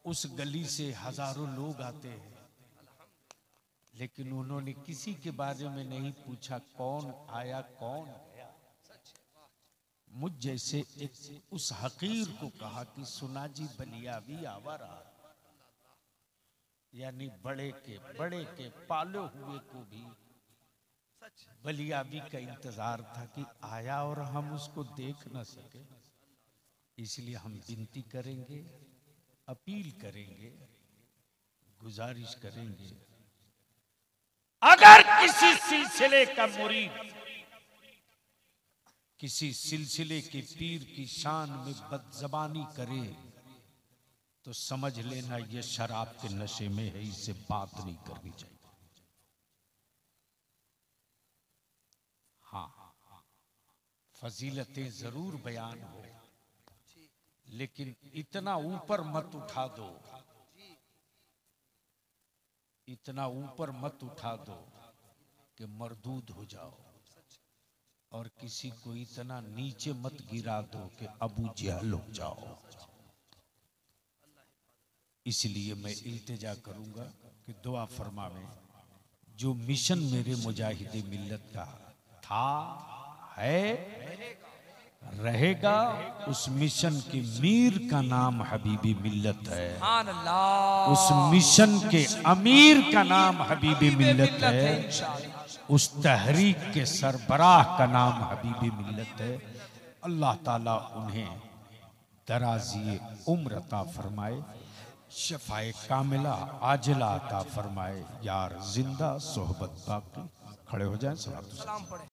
उस गली से हजारों लोग आते हैं, लेकिन उन्होंने किसी के बारे में नहीं पूछा कौन आया कौन गया। मुझ जैसे एक उस हकीर को कहा कि सुना जी बलियाबी आवारा, यानी बड़े के पाले हुए को भी बलियाबी का इंतजार था कि आया और हम उसको देख न सके। इसलिए हम विनती करेंगे, अपील करेंगे, गुजारिश करेंगे, अगर किसी सिलसिले का मुरीद किसी सिलसिले के पीर की शान में बदजबानी करे तो समझ लेना ये शराब के नशे में है, इससे बात नहीं करनी चाहिए। हाँ, फजीलतें जरूर बयान हो, लेकिन इतना ऊपर मत उठा दो, इतना ऊपर मत उठा दो कि मरदूद हो जाओ, और किसी को इतना नीचे मत गिरा दो कि अबू जहल हो जाओ। इसलिए मैं इल्तिजा करूंगा कि दुआ फरमावे, जो मिशन मेरे मुजाहिदे मिल्लत का था, है, रहेगा, उस मिशन के मीर का नाम हबीबी मिल्लत है। उस मिशन के अमीर का नाम हबीबी मिल्लत है। उस तहरीक के सरबराह का नाम हबीबी मिल्लत है। अल्लाह ताला उन्हें दराज़ी उम्र अता फरमाए, शफ़ाए कामिला आजिला अता फरमाए। यार जिंदा सोहबत बाकी। खड़े हो जाएं, सलाम पढ़े।